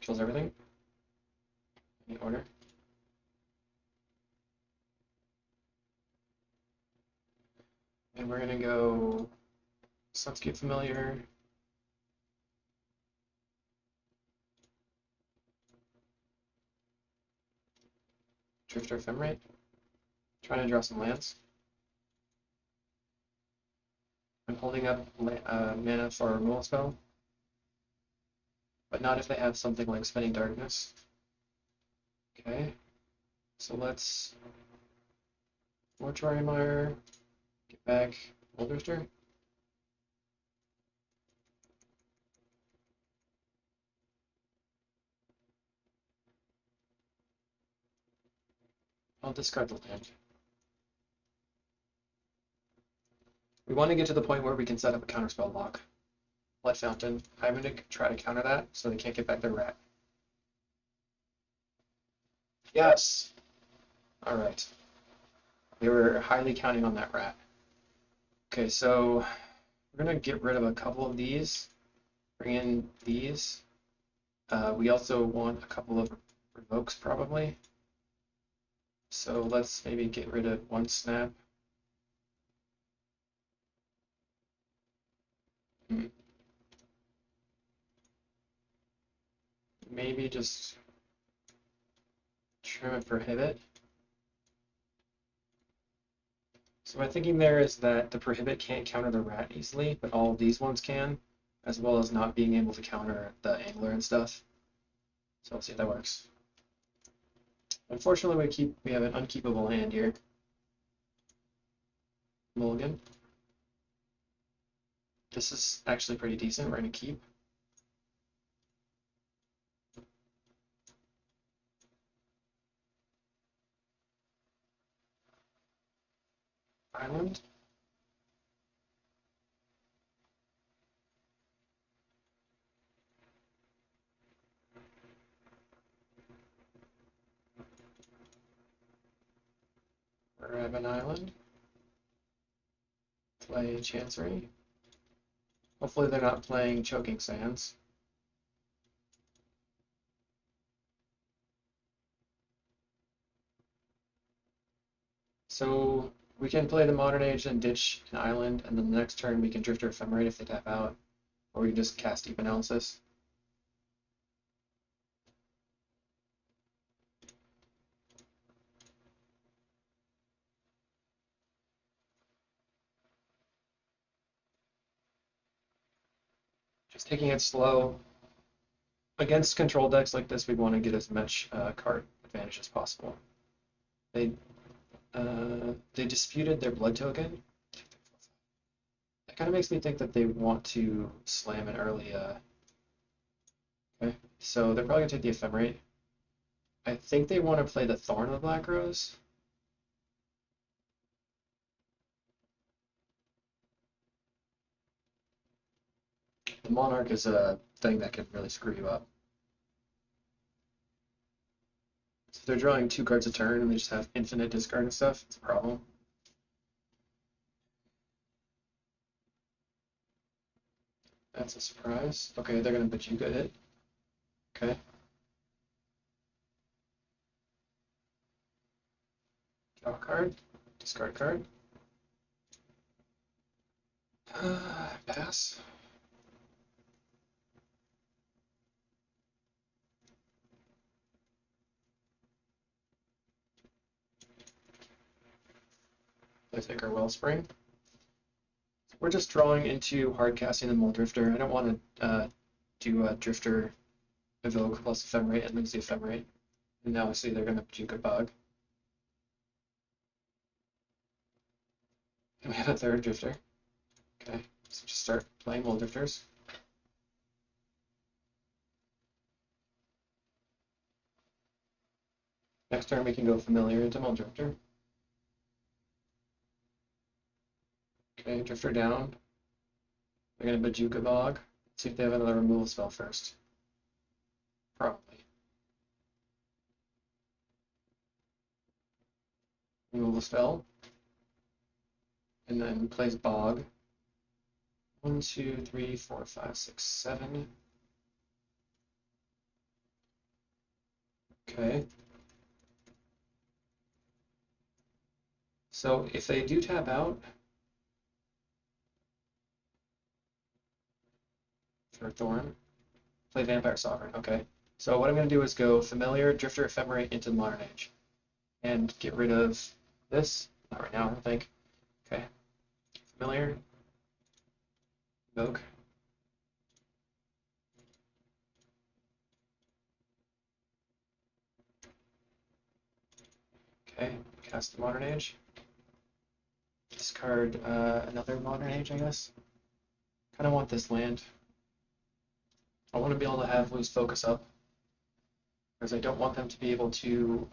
Kills everything. Any order. And we're going to go Sunscape Familiar. Drifter Ephemerate. Trying to draw some lands. I'm holding up mana for a removal spell. But not if they have something like Spinning Darkness. Okay. So let's Mortuary Mire, get back Muldrifter. I'll discard the land. We want to get to the point where we can set up a counterspell lock. Blood Fountain. I'm going to try to counter that so they can't get back their rat. Yes! Alright. They were highly counting on that rat. Okay, so we're going to get rid of a couple of these. Bring in these. We also want a couple of revokes probably. So let's maybe get rid of one snap. Maybe just trim and prohibit. So my thinking there is that the prohibit can't counter the rat easily, but all of these ones can. as well as not being able to counter the angler and stuff. So let's see if that works. Unfortunately, we have an unkeepable hand here. Mulligan. This is actually pretty decent. We're going to keep. Island. Grab an island. Play Chancery. Hopefully they're not playing Choking Sands. So we can play the Modern Age and ditch an island, and then the next turn we can Drifter Ephemerate if they tap out, or we can just cast Deep Analysis. Just taking it slow. Against control decks like this, we want to get as much card advantage as possible. They disputed their blood token. That kind of makes me think that they want to slam an early. Okay, so they're probably gonna take the Ephemerate. I think they want to play the Thorn of the Black Rose. The Monarch is a thing that could really screw you up. So if they're drawing 2 cards a turn and they just have infinite discard and stuff, it's a problem. That's a surprise. Okay, they're gonna Bajuka it. Okay. Draw a card. Discard card. Pass. I take our Wellspring. We're just drawing into hard casting the Mole Drifter. I don't want to do a Drifter Evoke plus Ephemerate and lose the Ephemerate. And now I see they're going to Bajuka Bug. And we have a 3rd Drifter. Okay, so just start playing Mole Drifters. Next turn we can go Familiar into Mole Drifter. Okay, Drifter down. They're going to Bajuka Bog. See if they have another removal spell first. Probably. Removal spell. And then plays Bog. 1, 2, 3, 4, 5, 6, 7. Okay. So if they do tap out for Thorn, play Vampire Sovereign. Okay. So what I'm going to do is go Familiar, Drifter, Ephemerate into the Modern Age. And get rid of this. Not right now, I don't think. Okay. Familiar. Evoke. Okay. Cast the Modern Age. Discard another Modern Age, I guess. Kind of want this land. I want to be able to have lose focus up, because I don't want them to be able to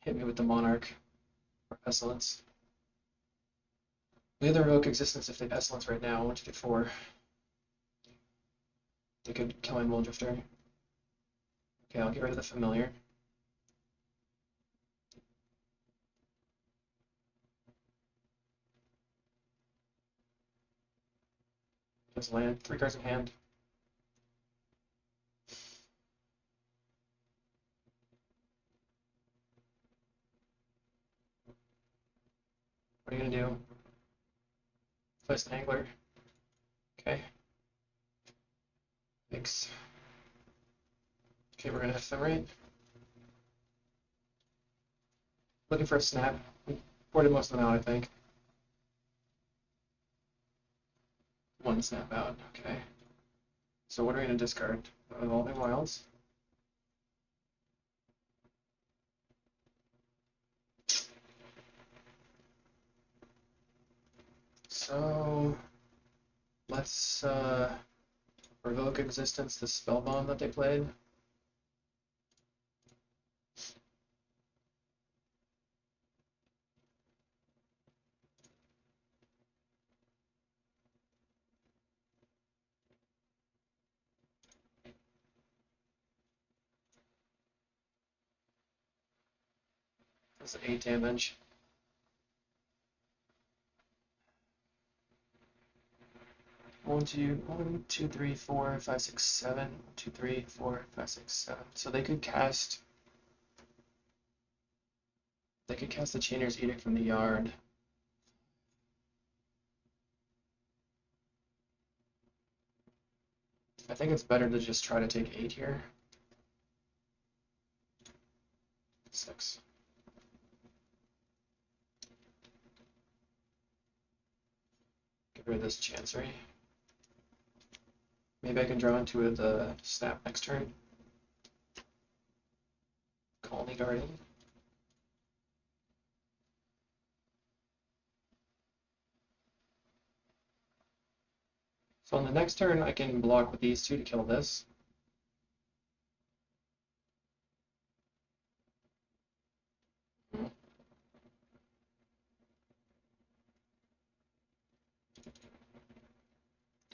hit me with the Monarch or Pestilence. The other Evoke Existence if they Pestilence right now. 1, 2, 3, 4. They could kill my Mole Drifter. Okay, I'll get rid of the Familiar. Just land. 3 cards in hand. What are you gonna do? Place an Angler. Okay. Thanks. Okay, we're gonna Ephemerate. Looking for a snap. We ported most of them out, I think. 1, One snap out, okay. So what are we going to discard? Evolving Wilds? So let's revoke existence the spell bomb that they played. That's 8 damage. One, two, three, four, five, six, seven. 1, 2, 3, 4, 5, 6, 7. So they could cast. They could cast the Chainer's Edict from the yard. I think it's better to just try to take 8 here. 6. Get rid of this Chancery. Maybe I can draw into the snap next turn. Colony Guardian. So on the next turn, I can block with these two to kill this.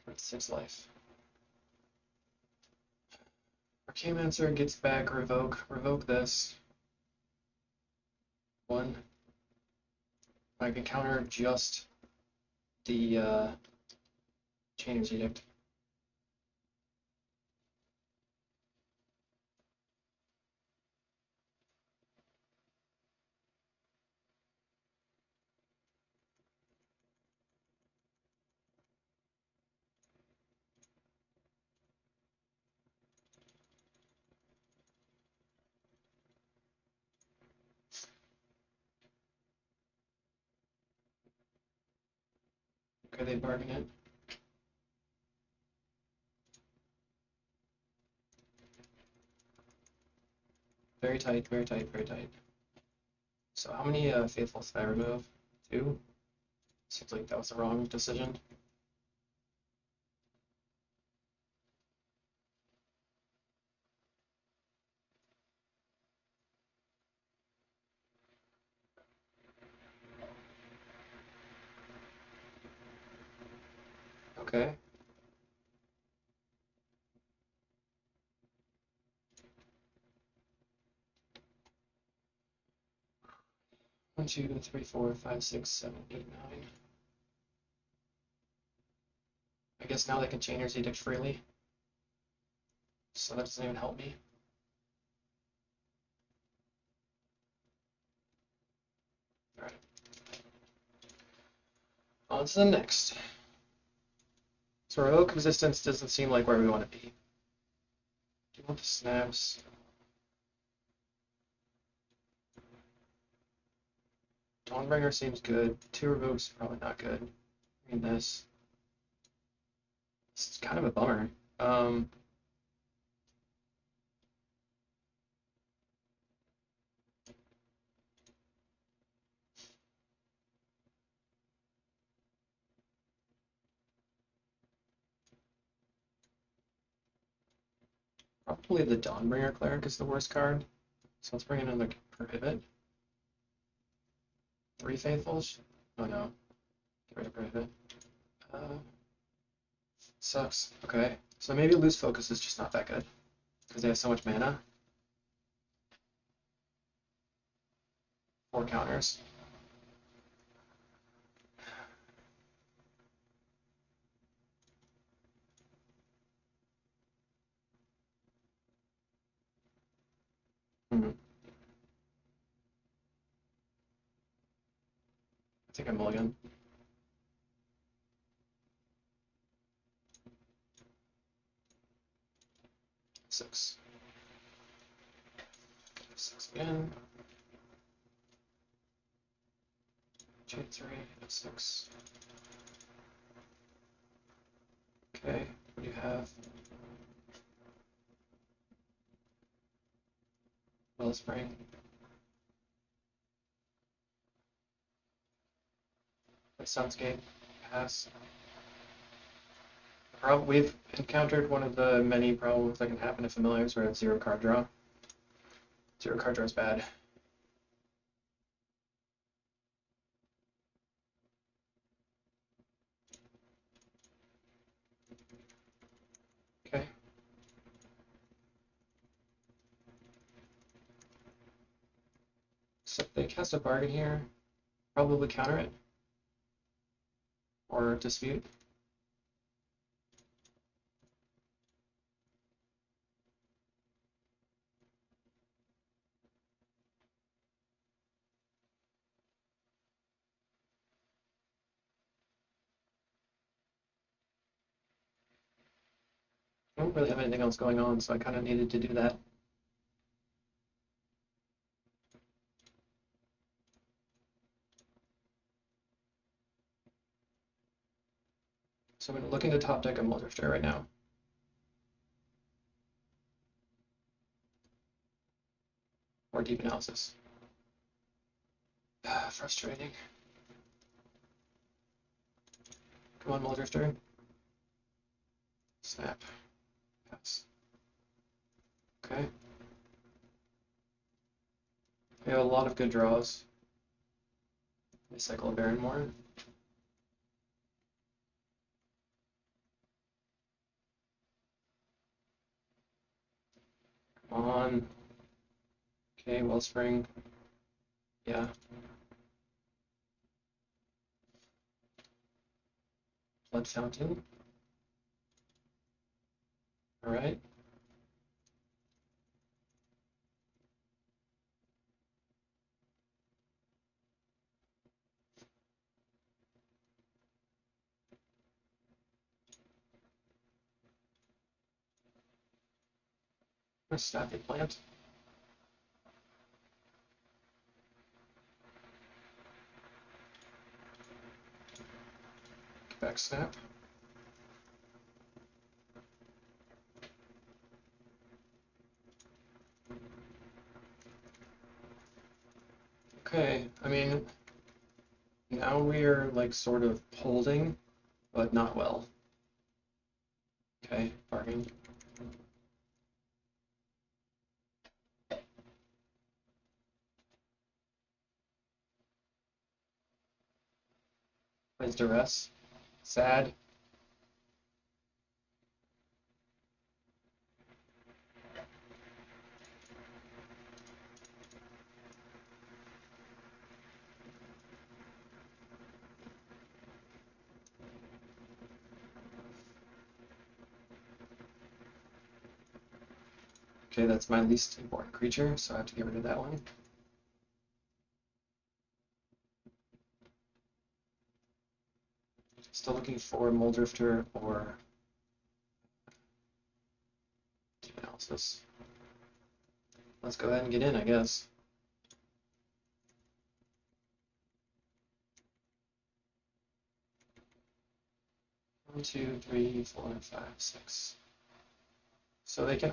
That's 6 life. Arcanemancer gets back revoke this. 1. I can counter just the Chainer's Edict. Okay, they bargain it. Very tight, very tight, very tight. So how many Faithfuls did I remove? 2? Seems like that was the wrong decision. Okay. One, two, three, four, five, six, 7, 8, 9. I guess now they can Chainer's Edict freely. So that doesn't even help me. Alright. On to the next. So revoke existence doesn't seem like where we want to be. Do you want the snaps? Dawnbringer seems good. 2 revokes probably not good. I mean this. This is kind of a bummer. Probably the Dawnbringer Cleric is the worst card. So let's bring in another Prohibit. 3 Faithfuls? Oh no. Get rid of Prohibit. Sucks. Okay. So maybe Loose Focus is just not that good. Because they have so much mana. 4 counters. I think I mulligan. Six. 6 again. Chain 3, 6. Okay, what do you have? Wellspring. Sunscape. Pass. We've encountered one of the many problems that can happen to familiars where it's zero card draw. Zero card draw is bad. Okay. So if they cast a bargain here, probably counter it. Or dispute. I don't really have anything else going on, so I kind of needed to do that. So I'm looking to top deck a Muldrifter right now. Or deep analysis. Frustrating. Come on, Muldrifter. Snap. Pass. Okay. We have a lot of good draws. They cycle a Baron more. Come on. Okay, Wellspring. Yeah. Blood Fountain. Alright. I'm gonna snap the plant. Back snap. Okay, I mean, now we're like sort of holding, but not well. Okay, bargain. Plays duress. Sad. Okay, that's my least important creature, so I have to get rid of that one. Still looking for Muldrifter or Deep Analysis. Let's go ahead and get in, I guess. One, two, three, 4, 5, 6. So they can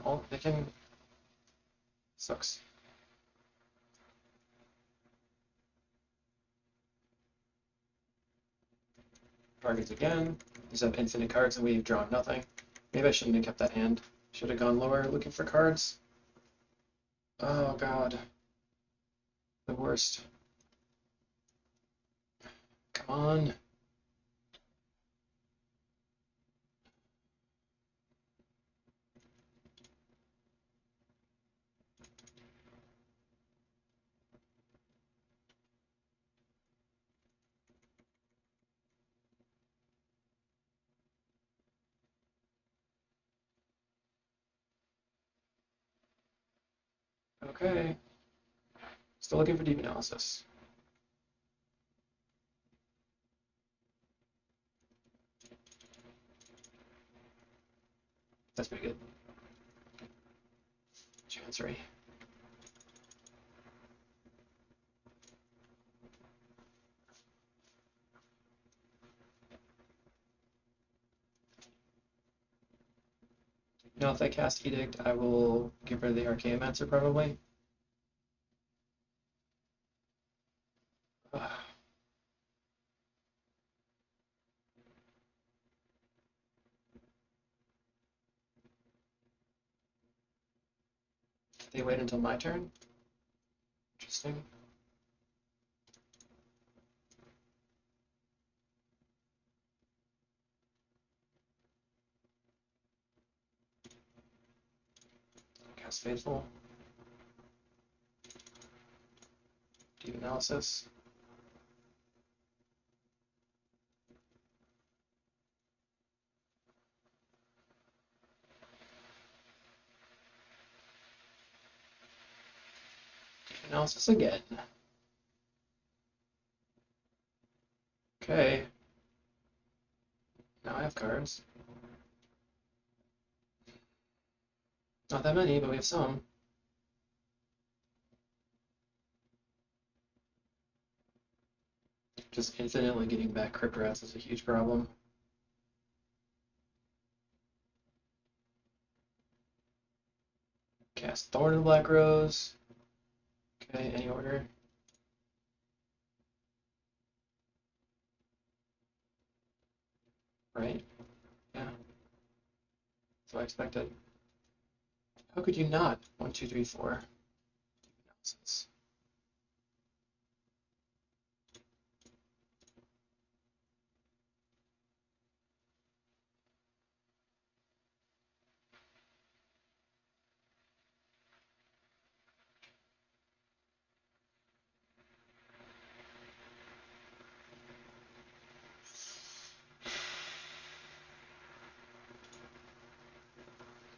sucks. Targets again. These have infinite cards and we've drawn nothing. Maybe I shouldn't have kept that hand. Should have gone lower looking for cards. Oh god. The worst. Come on. Okay. Still looking for Deep Analysis. That's pretty good. Chancery. Now if I cast Edict, I will give her the Archaeomancer probably. They wait until my turn? Interesting. Cast Faithful. Deep Analysis. Deep Analysis again. Okay. Now I have cards. Not that many, but we have some. Just infinitely getting back Crypt Rats is a huge problem. Cast Thorn and Black Rose. Okay, any order. Right? Yeah. So I expected. How could you not? 1, 2, 3, 4. Analysis.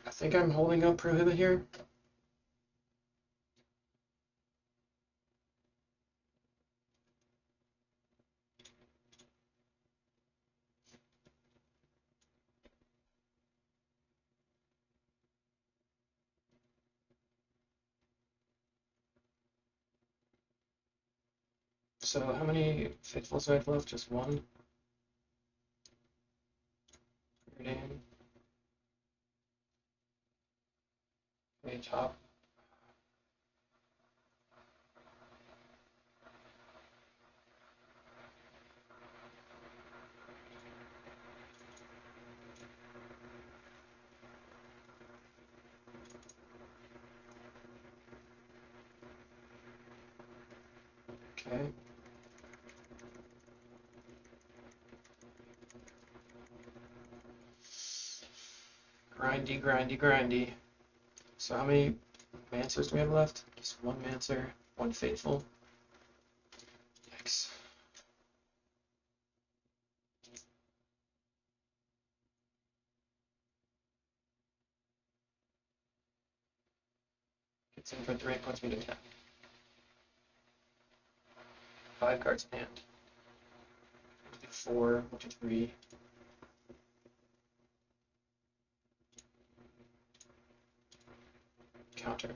I think I'm holding up Prohibit here. So how many Faithfuls do I have left? Just one? Damn. Okay, top. Okay. Grindy, grindy, grindy. So how many Mancers do we have left? Just one Mancer, one Faithful. Yikes. Gets in for 3, puts me to 10. 5 cards in hand. 1, 2, 4, 1, 2, 3. Counter.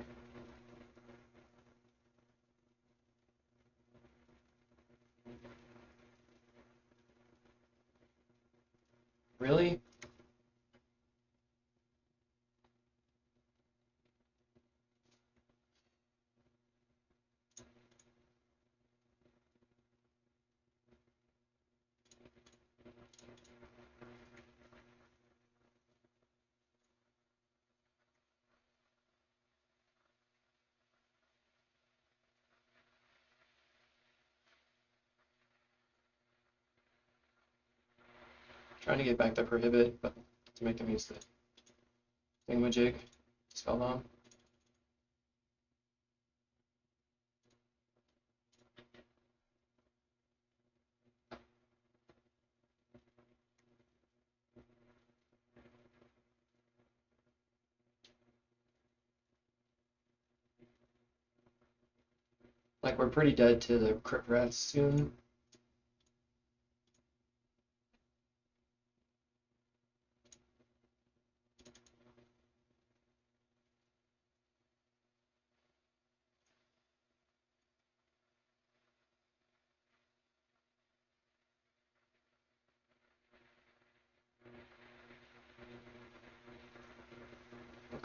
Really? Trying to get back the Prohibit, but to make them use the thingamajig. Spellbound. Like, we're pretty dead to the Crypt Rats soon.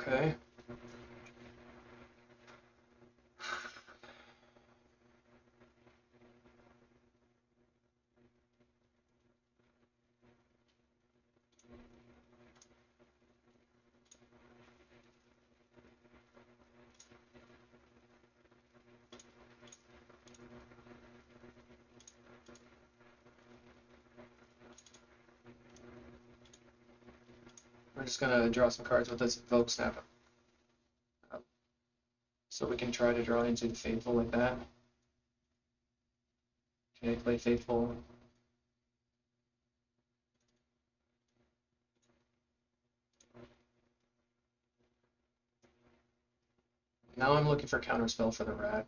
Okay. We're just gonna draw some cards with this Vogue Snap. So we can try to draw into the Faithful like that. Okay, play Faithful. Now I'm looking for Counterspell for the Rat.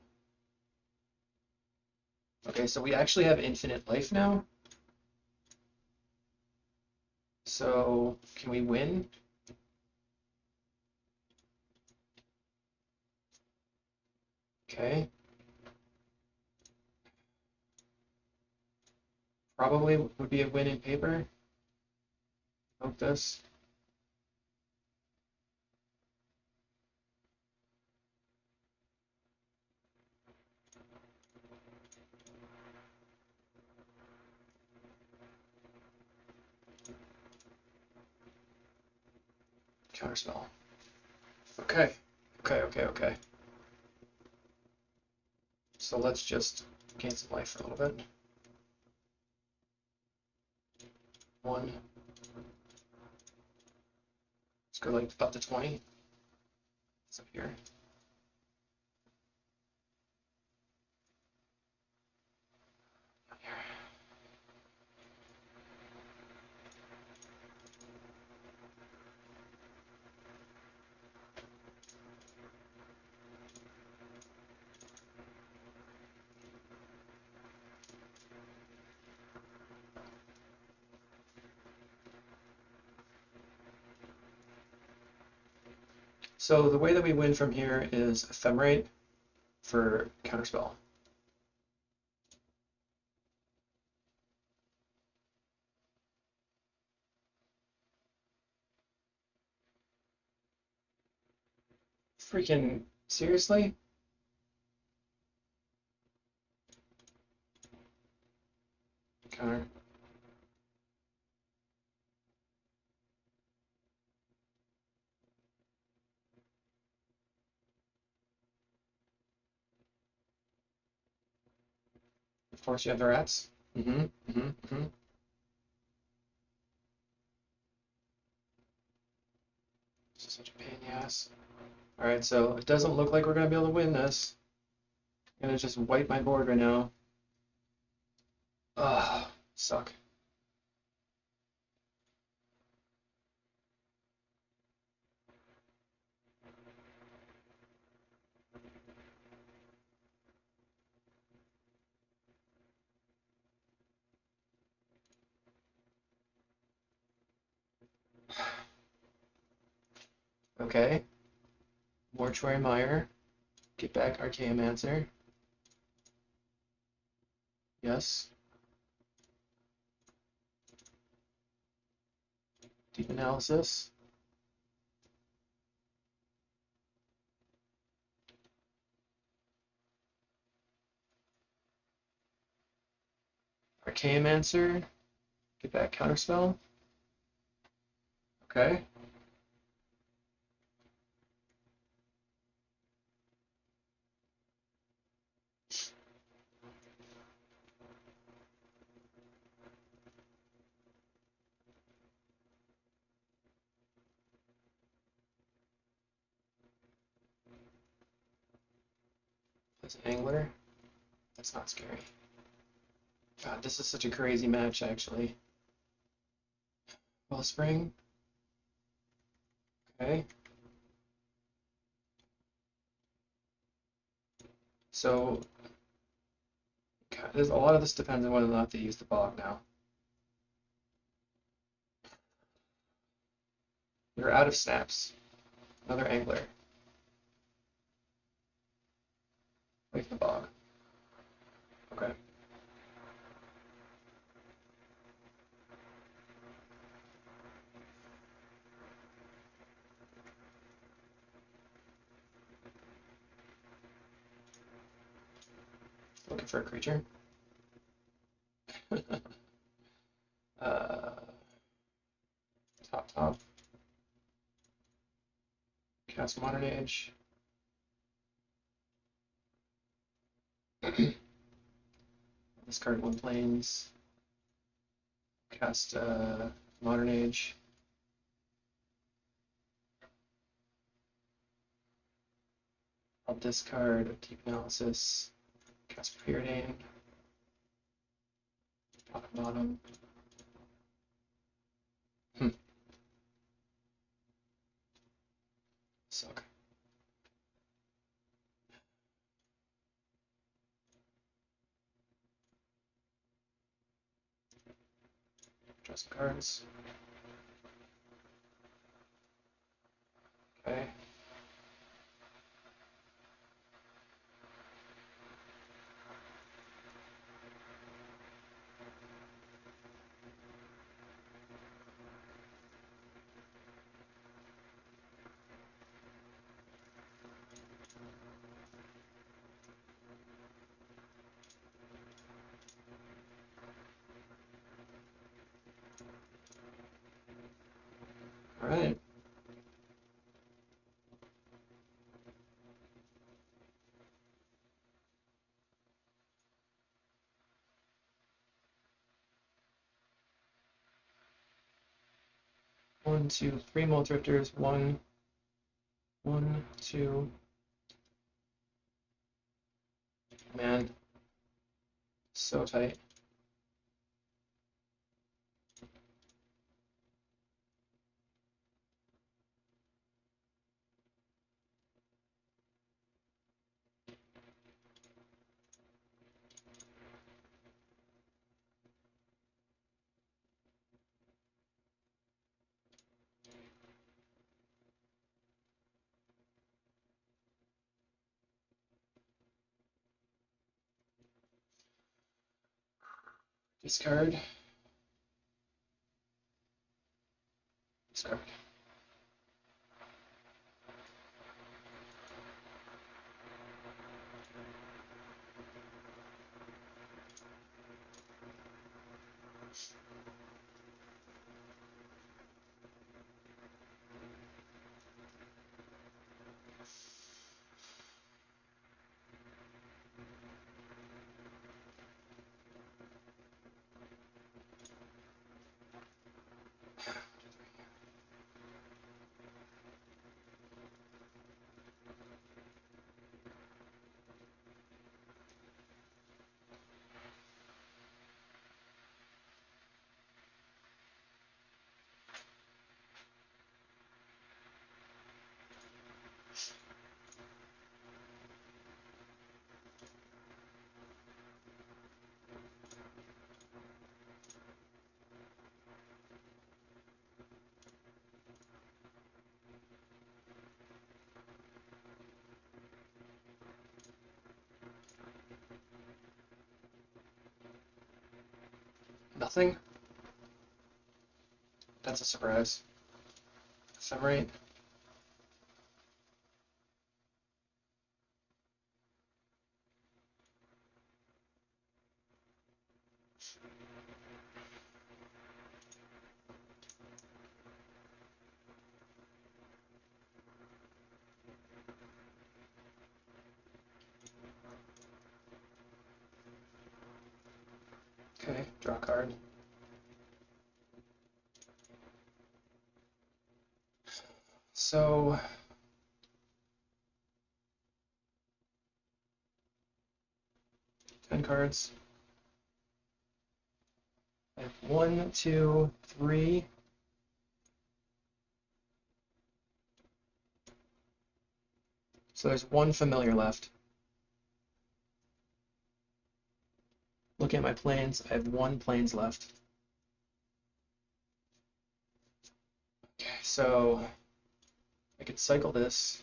Okay, so we actually have infinite life now. So can we win? Okay. Probably would be a win in paper. Hope this. Counterspell. Okay. Okay. So let's just gain some life for a little bit. 1. Let's go like up to 20. It's up here. So the way that we win from here is Ephemerate for Counterspell. Freaking seriously? Counter. Of course you have the rats. This is such a pain in the ass. Alright, so it doesn't look like we're gonna be able to win this. I'm gonna just wipe my board right now. Ugh, suck. Okay. Mortuary Mire. Get back Archaeomancer. Yes. Deep Analysis. Archaeomancer. Get back Counterspell. Okay. That's an Angler. That's not scary. God, this is such a crazy match, actually. Wellspring. Okay. So, God, a lot of this depends on whether or not they use the bog now. You're out of snaps. Another Angler. Wait the bog. Okay. Monarch for a creature. uh, top. Cast Modern Age. Discard 1 planes. Cast Modern Age. I'll discard Deep Analysis. Cast Preordain. Bottom. Suck. Draw some cards. Okay. All right. One, two, three Mold Drifters. One, two. Man, so tight. Discard. Discard. Nothing? That's a surprise. Ephemerate. Okay, draw a card. So 10 cards. I have 1, 2, 3. So there's one familiar left. Looking at my planes, I have 1 planes left. Okay, so I could cycle this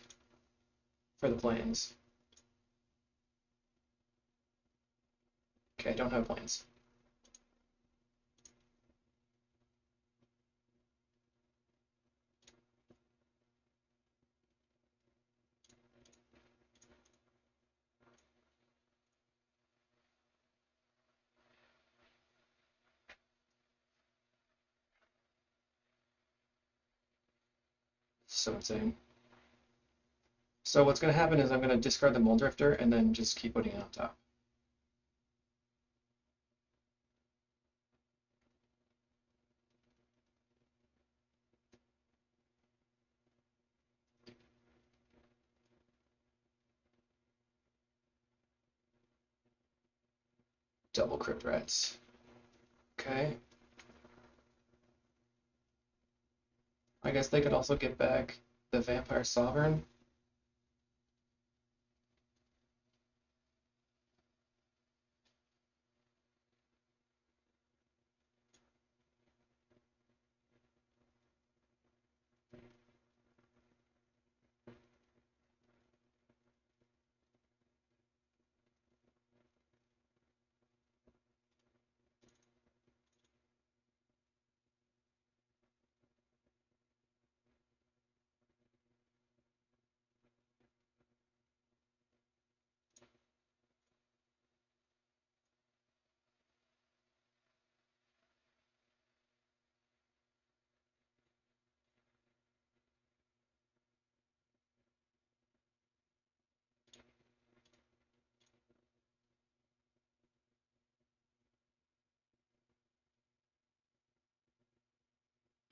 for the planes. Okay, I don't have planes. So insane. So what's going to happen is I'm going to discard the Mole Drifter and then just keep putting it on top. Double Crypt Rats. Okay. I guess they could also get back the Vampire Sovereign.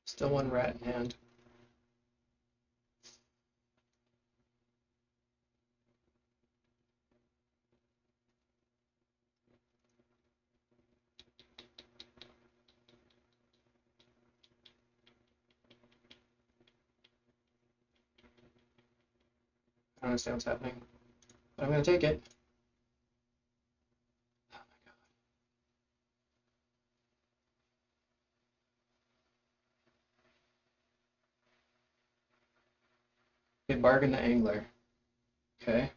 Still one rat in hand. I don't understand what's happening, but I'm going to take it. Oh my God. Okay, bargain the angler. Okay.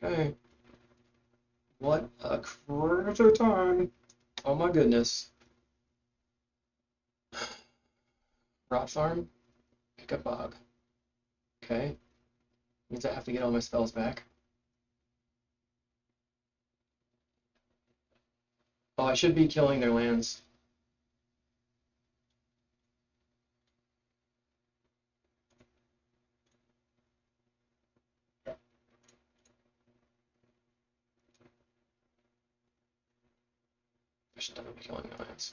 Okay. What a crazy time. Oh my goodness. Rot Farm. Pick up Bog. Okay. Means I have to get all my spells back. Oh, I should be killing their lands. I should definitely be killing their lands.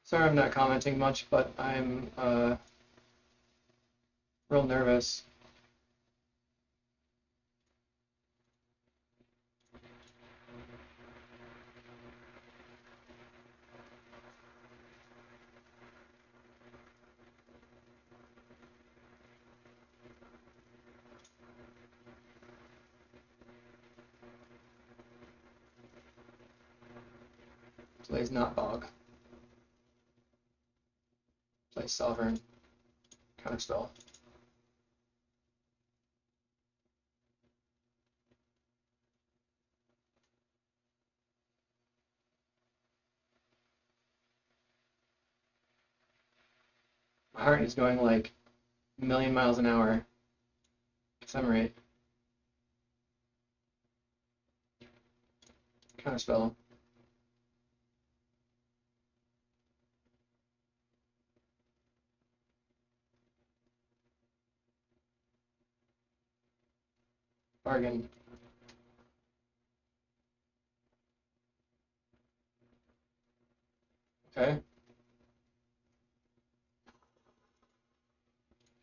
Sorry I'm not commenting much, but I'm real nervous. Plays not Bog. Plays Sovereign. Counterspell. My heart is going like a million miles an hour. Ephemerate. Counterspell. Bargain. Okay.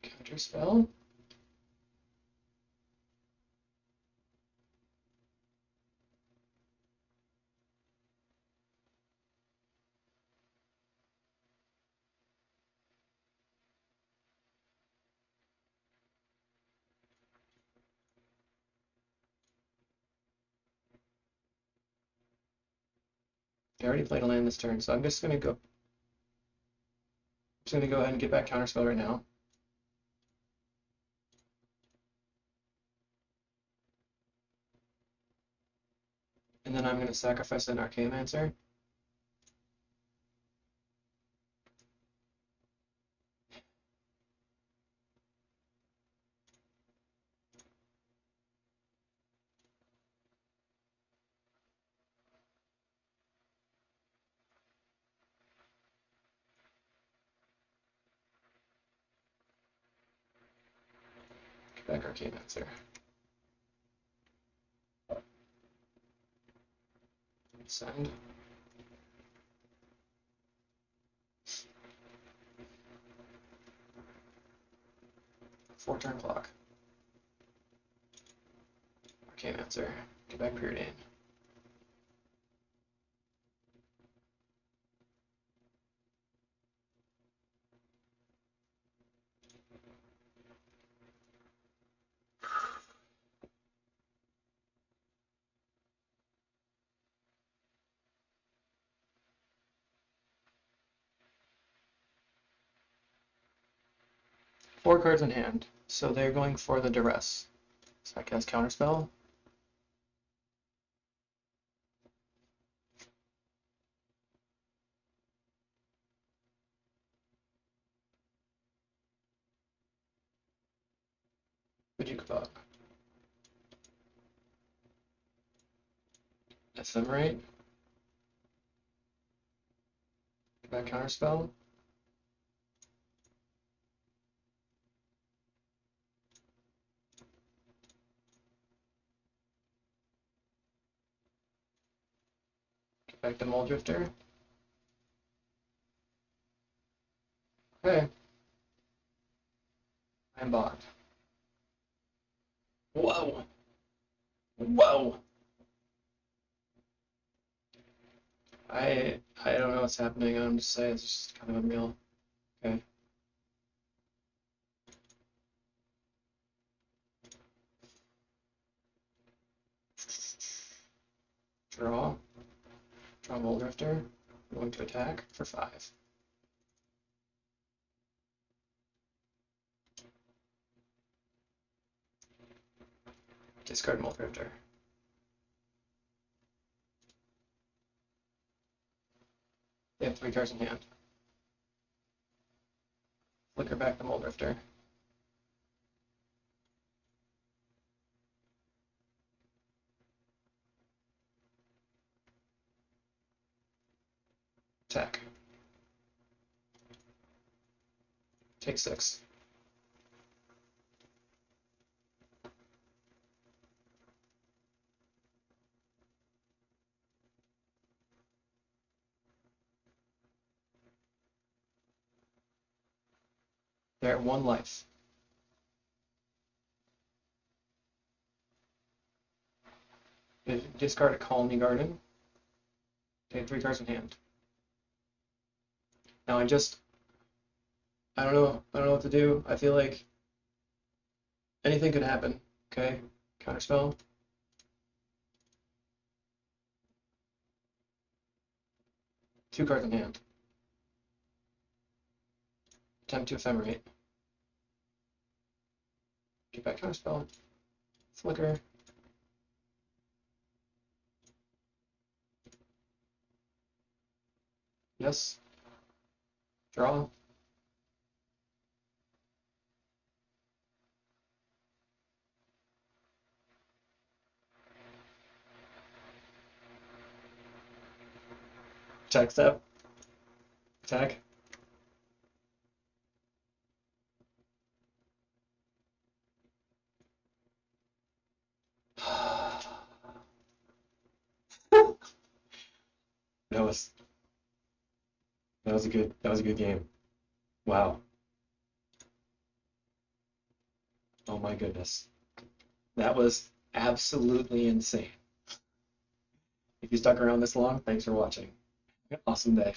Counter spell. I already played a land this turn, so I'm just gonna go ahead and get back counterspell right now. And then I'm gonna sacrifice an Archaeomancer. Get back Archaeomancer. Send. Four-turn clock. Archaeomancer. Get back Preordain. Four cards in hand, so they're going for the duress. So I cast counterspell. Ephemerate. Ephemerate. Get back counterspell. Get back the Muldrifter. Okay. I'm bought. Whoa! Whoa! I don't know what's happening. I'm just saying it's just kind of unreal. Okay. Draw. Draw Muldrifter. I'm going to attack for 5. Discard Muldrifter. They have 3 cards in hand. Flicker back the Muldrifter. Attack. Take 6. They're at 1 life. Discard a Colony Garden. They have 3 cards in hand. Now I don't know what to do. I feel like anything could happen. Okay, counterspell. Two cards in hand. Attempt to Ephemerate. Get back counterspell. Flicker. Yes. Draw. Attack step. Attack. That was that was a good game. Wow. Oh my goodness. That was absolutely insane. If you stuck around this long, thanks for watching. Awesome day.